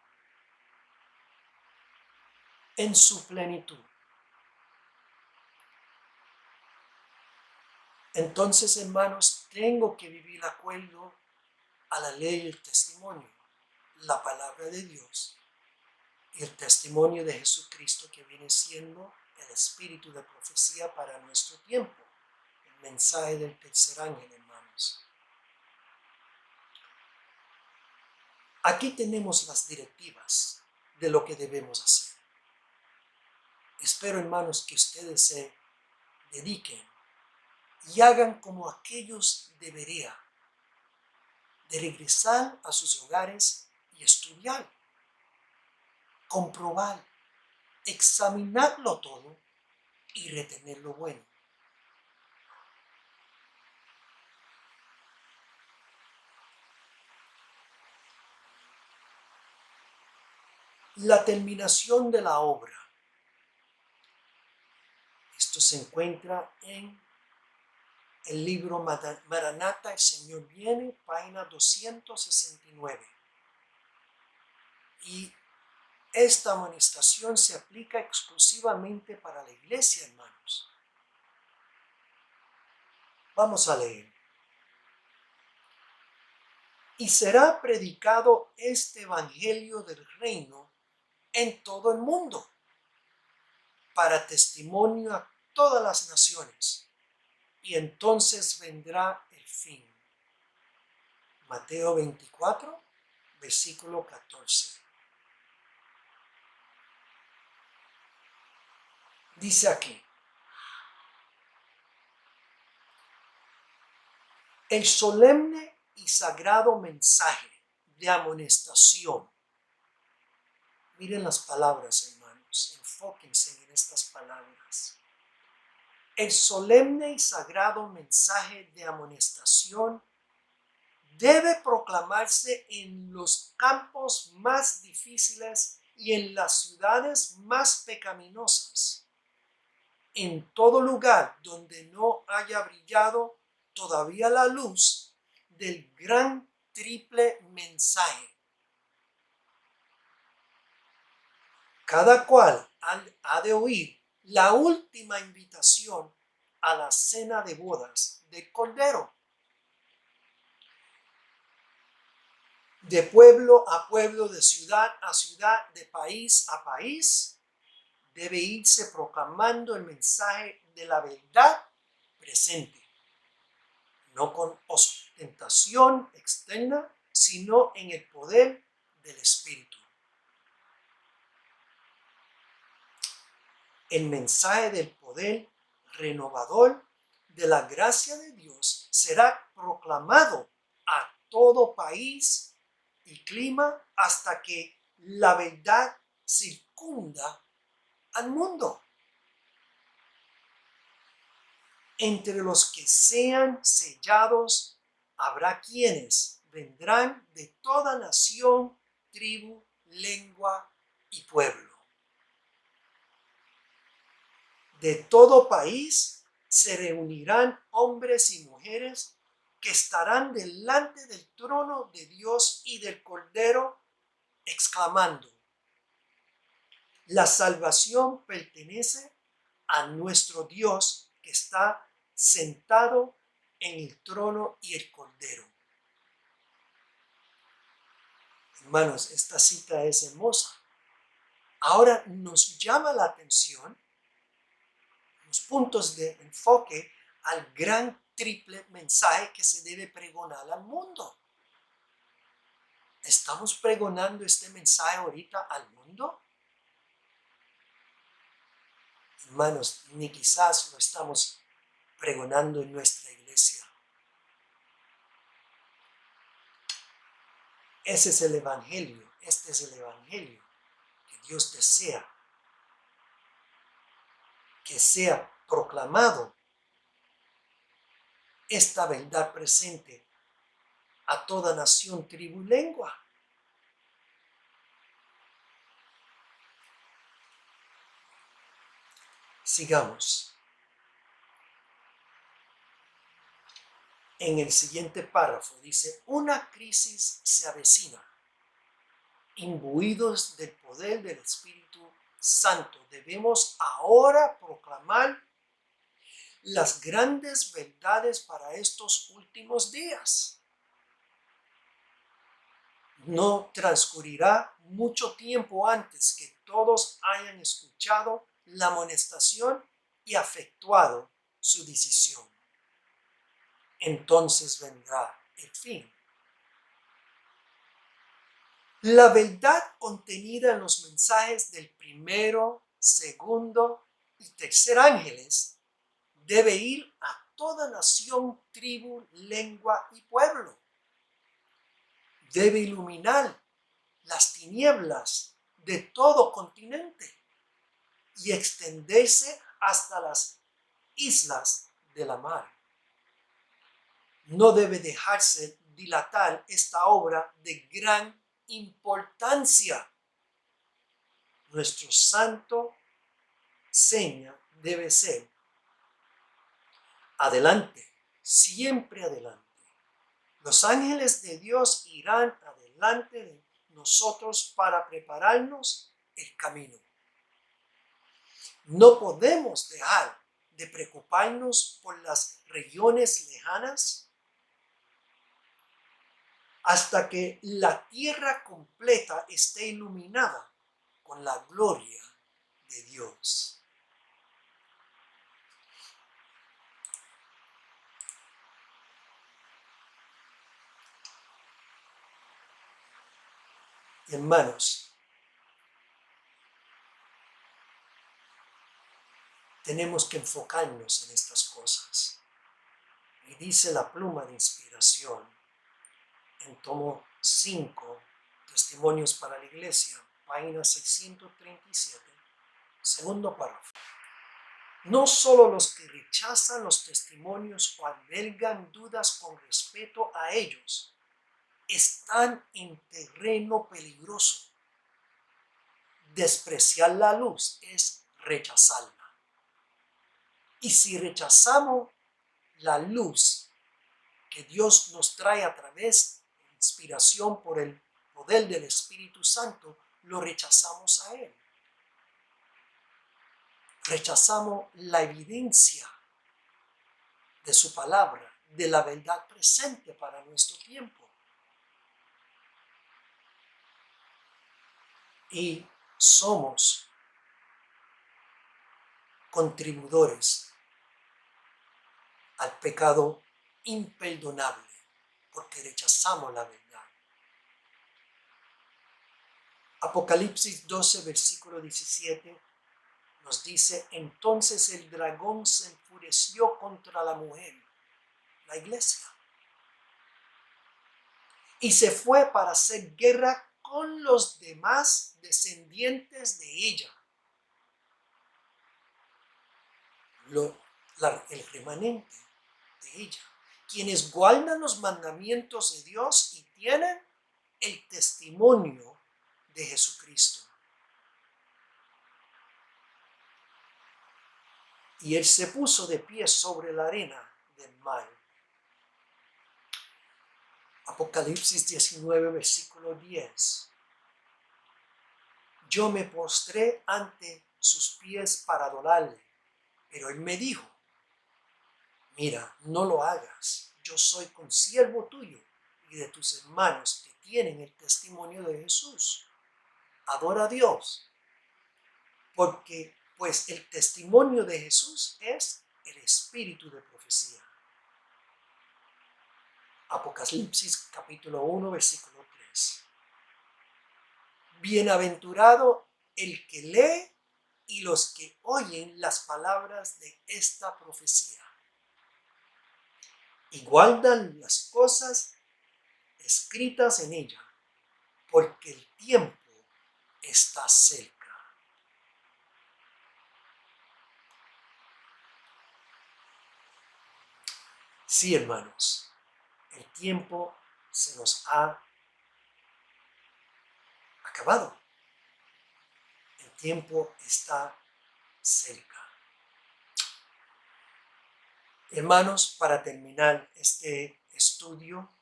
en su plenitud. Entonces, hermanos, tengo que vivir de acuerdo a la ley del testimonio, la palabra de Dios y el testimonio de Jesucristo, que viene siendo el espíritu de profecía para nuestro tiempo, el mensaje del tercer ángel, hermanos. Aquí tenemos las directivas de lo que debemos hacer. Espero, hermanos, que ustedes se dediquen y hagan como aquellos deberían, de regresar a sus hogares y estudiar, comprobar, examinarlo todo y retener lo bueno. La terminación de la obra. Esto se encuentra en el libro Maranata, el Señor viene, página 269. Y esta amonestación se aplica exclusivamente para la iglesia, hermanos. Vamos a leer. Y será predicado este evangelio del reino en todo el mundo, para testimonio a todas las naciones, y entonces vendrá el fin. Mateo 24, versículo 14. Dice aquí: el solemne y sagrado mensaje de amonestación. Miren las palabras, hermanos, enfóquense en estas palabras. El solemne y sagrado mensaje de amonestación debe proclamarse en los campos más difíciles y en las ciudades más pecaminosas, en todo lugar donde no haya brillado todavía la luz del gran triple mensaje. Cada cual ha de oír la última invitación a la cena de bodas del Cordero. De pueblo a pueblo, de ciudad a ciudad, de país a país, debe irse proclamando el mensaje de la verdad presente, no con ostentación externa, sino en el poder del Espíritu. El mensaje del poder renovador de la gracia de Dios será proclamado a todo país y clima hasta que la verdad circunda al mundo. Entre los que sean sellados habrá quienes vendrán de toda nación, tribu, lengua y pueblo. De todo país se reunirán hombres y mujeres que estarán delante del trono de Dios y del Cordero, exclamando: la salvación pertenece a nuestro Dios que está sentado en el trono y el Cordero. Hermanos, esta cita es hermosa. Ahora nos llama la atención los puntos de enfoque al gran triple mensaje que se debe pregonar al mundo. ¿Estamos pregonando este mensaje ahorita al mundo? Hermanos, ni quizás lo estamos pregonando en nuestra iglesia. Ese es el evangelio, este es el evangelio que Dios desea que sea proclamado, esta verdad presente a toda nación, tribu y lengua. Sigamos. En el siguiente párrafo dice: una crisis se avecina. Imbuidos del poder del Espíritu Santo. Debemos ahora proclamar las grandes verdades para estos últimos días. No transcurrirá mucho tiempo antes que todos hayan escuchado la amonestación y efectuado su decisión. Entonces vendrá el fin. La verdad contenida en los mensajes del primero, segundo y tercer ángeles debe ir a toda nación, tribu, lengua y pueblo. Debe iluminar las tinieblas de todo continente y extenderse hasta las islas de la mar. No debe dejarse dilatar esta obra de gran importancia. Nuestro santo seña debe ser adelante, siempre adelante. Los ángeles de Dios irán adelante de nosotros para prepararnos el camino. No podemos dejar de preocuparnos por las regiones lejanas hasta que la tierra completa esté iluminada con la gloria de Dios. Hermanos, tenemos que enfocarnos en estas cosas. Y dice la pluma de inspiración en tomo 5, Testimonios para la Iglesia, página 637, segundo párrafo. No solo los que rechazan los testimonios o albergan dudas con respecto a ellos están en terreno peligroso. Despreciar la luz es rechazarla. Y si rechazamos la luz que Dios nos trae a través de inspiración por el poder del Espíritu Santo, lo rechazamos a Él. Rechazamos la evidencia de su palabra, de la verdad presente para nuestro tiempo. Y somos contribuidores al pecado imperdonable porque rechazamos la verdad. Apocalipsis 12, versículo 17 nos dice: entonces el dragón se enfureció contra la mujer, la iglesia, y se fue para hacer guerra con los demás descendientes de ella. El remanente de ella, quienes guardan los mandamientos de Dios y tienen el testimonio de Jesucristo. Y él se puso de pie sobre la arena del mar. Apocalipsis 19, versículo 10. Yo me postré ante sus pies para adorarle, pero él me dijo: mira, no lo hagas. Yo soy consiervo tuyo y de tus hermanos que tienen el testimonio de Jesús. Adora a Dios, porque pues el testimonio de Jesús es el espíritu de profecía. Apocalipsis capítulo 1, versículo 3. Bienaventurado el que lee y los que oyen las palabras de esta profecía y guardan las cosas escritas en ella, porque el tiempo está cerca. Sí, hermanos, el tiempo se nos ha acabado. El tiempo está cerca. Hermanos, para terminar este estudio,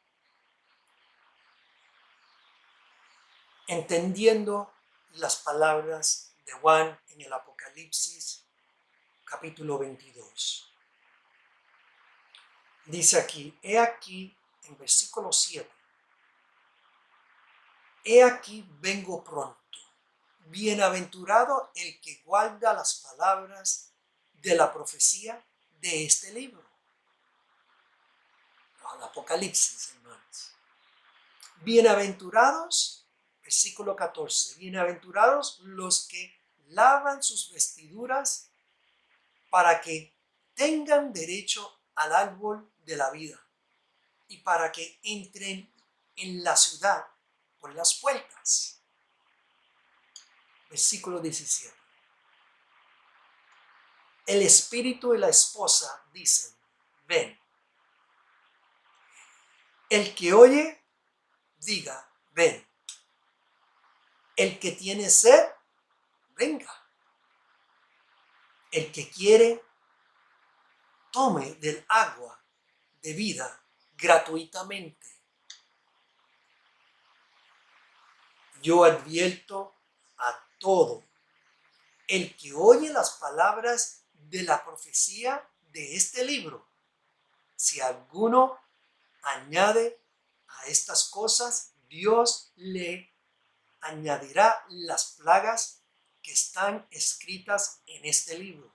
entendiendo las palabras de Juan en el Apocalipsis capítulo 22. Dice aquí, he aquí, en versículo 7, he aquí vengo pronto. Bienaventurado el que guarda las palabras de la profecía de este libro. El Apocalipsis, hermanos. Bienaventurados, versículo 14, bienaventurados los que lavan sus vestiduras para que tengan derecho al árbol de la vida y para que entren en la ciudad por las puertas. Versículo 17. El espíritu y la esposa dicen, ven. El que oye, diga, ven. El que tiene sed, venga. El que quiere, tome del agua de vida gratuitamente. Yo advierto a todo el que oye las palabras de la profecía de este libro. Si alguno añade a estas cosas, Dios le añadirá las plagas que están escritas en este libro.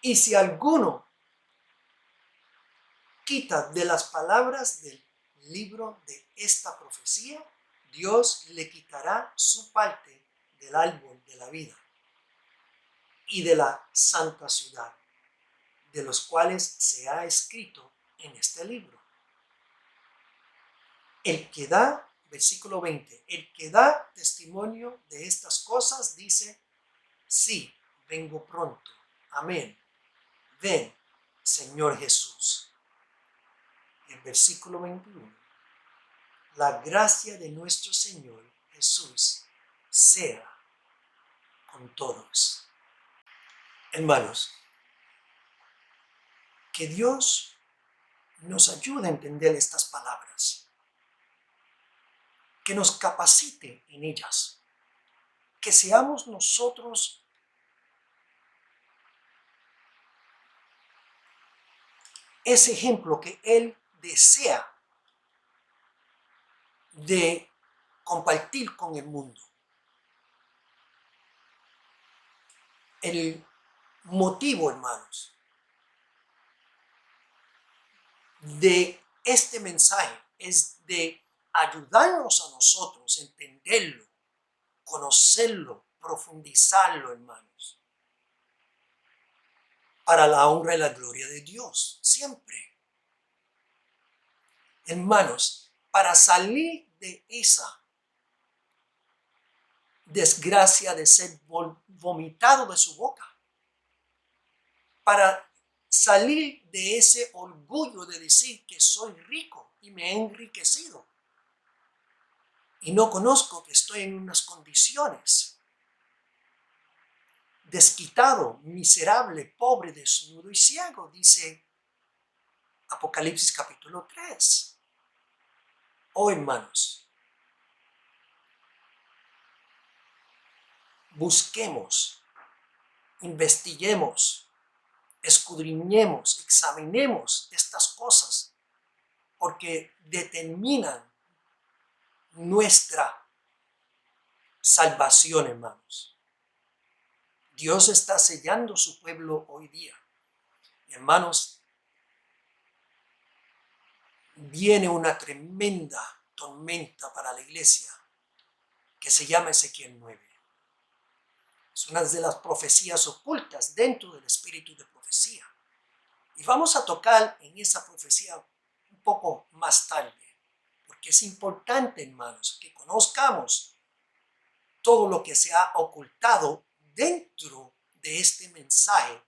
Y si alguno quita de las palabras del libro de esta profecía, Dios le quitará su parte del árbol de la vida y de la santa ciudad, de los cuales se ha escrito en este libro. El que da, versículo 20, el que da testimonio de estas cosas dice, sí, vengo pronto. Amén. Ven, Señor Jesús. El versículo 21. La gracia de nuestro Señor Jesús sea con todos. Hermanos, que Dios nos ayude a entender estas palabras, que nos capacite en ellas, que seamos nosotros ese ejemplo que Él desea de compartir con el mundo. El motivo, hermanos, de este mensaje es de ayudarnos a nosotros a entenderlo, conocerlo, profundizarlo, hermanos, para la honra y la gloria de Dios, siempre. Hermanos, para salir de esa desgracia de ser vomitado de su boca, para salir de ese orgullo de decir que soy rico y me he enriquecido y no conozco que estoy en unas condiciones desquitado, miserable, pobre, desnudo y ciego, dice Apocalipsis capítulo 3. Oh, hermanos, busquemos, investiguemos, escudriñemos, examinemos estas cosas, porque determinan nuestra salvación, hermanos. Dios está sellando su pueblo hoy día. Hermanos, viene una tremenda tormenta para la iglesia que se llama Ezequiel 9. Es una de las profecías ocultas dentro del espíritu de profecía. Y vamos a tocar en esa profecía un poco más tarde, porque es importante, hermanos, que conozcamos todo lo que se ha ocultado dentro de este mensaje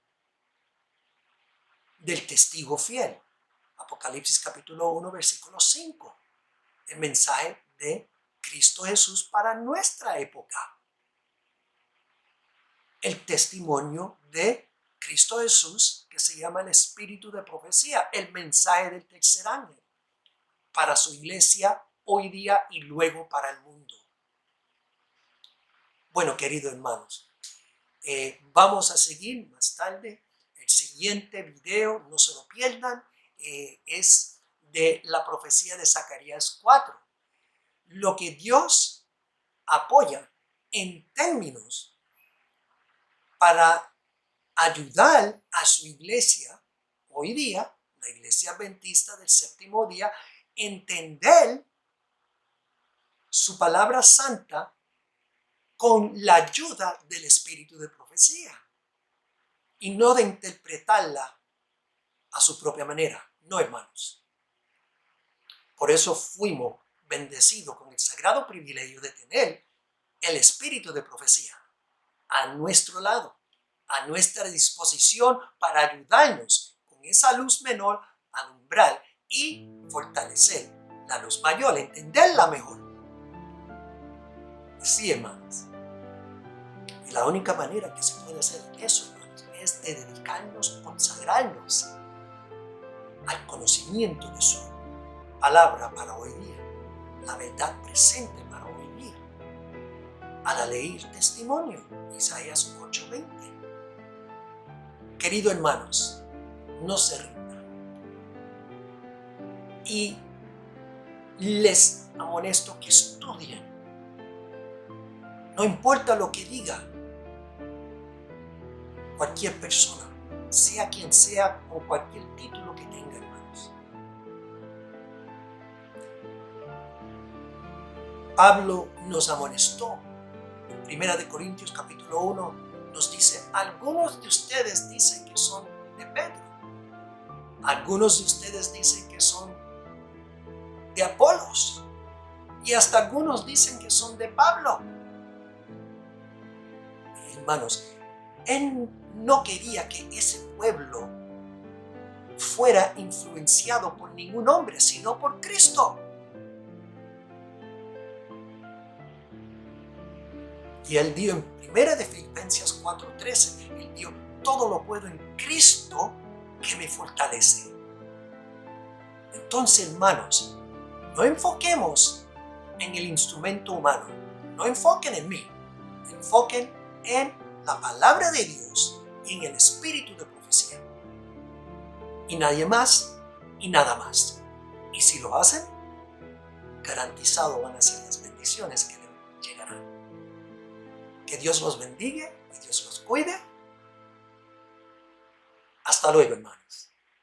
del testigo fiel. Apocalipsis capítulo 1, versículo 5. El mensaje de Cristo Jesús para nuestra época. El testimonio de Cristo Jesús, que se llama el espíritu de profecía, el mensaje del tercer ángel, para su iglesia hoy día y luego para el mundo. Bueno, queridos hermanos, vamos a seguir más tarde. El siguiente video, no se lo pierdan, es de la profecía de Zacarías 4. Lo que Dios apoya en términos para ayudar a su iglesia hoy día, la iglesia adventista del séptimo día, entender su palabra santa con la ayuda del espíritu de profecía y no de interpretarla a su propia manera. No, hermanos. Por eso fuimos bendecidos con el sagrado privilegio de tener el espíritu de profecía a nuestro lado, a nuestra disposición para ayudarnos con esa luz menor a alumbrar y fortalecer la luz mayor, entenderla mejor. Sí, hermanos. Y la única manera que se puede hacer eso, hermanos, es de dedicarnos, consagrarnos al conocimiento de su palabra para hoy día, la verdad presente para hoy día, a la ley y el testimonio, Isaías 8:20. Queridos hermanos, no se rindan. Y les amonesto que estudien. No importa lo que diga cualquier persona, sea quien sea o cualquier título que tenga, hermanos. Pablo nos amonestó. En 1 Corintios capítulo 1 nos dice, algunos de ustedes dicen que son de Pedro. Algunos de ustedes dicen que son de Apolos. Y hasta algunos dicen que son de Pablo. Hermanos, él no quería que ese pueblo fuera influenciado por ningún hombre, sino por Cristo. Y él dio en 1 de Filipenses 4:13, él dio, todo lo puedo en Cristo que me fortalece. Entonces, hermanos, no enfoquemos en el instrumento humano, no enfoquen en mí, enfoquen en la palabra de Dios y en el espíritu de profecía. Y nadie más y nada más. Y si lo hacen, garantizado van a ser las bendiciones que les llegarán. Que Dios los bendiga y Dios los cuide. Hasta luego, hermanos.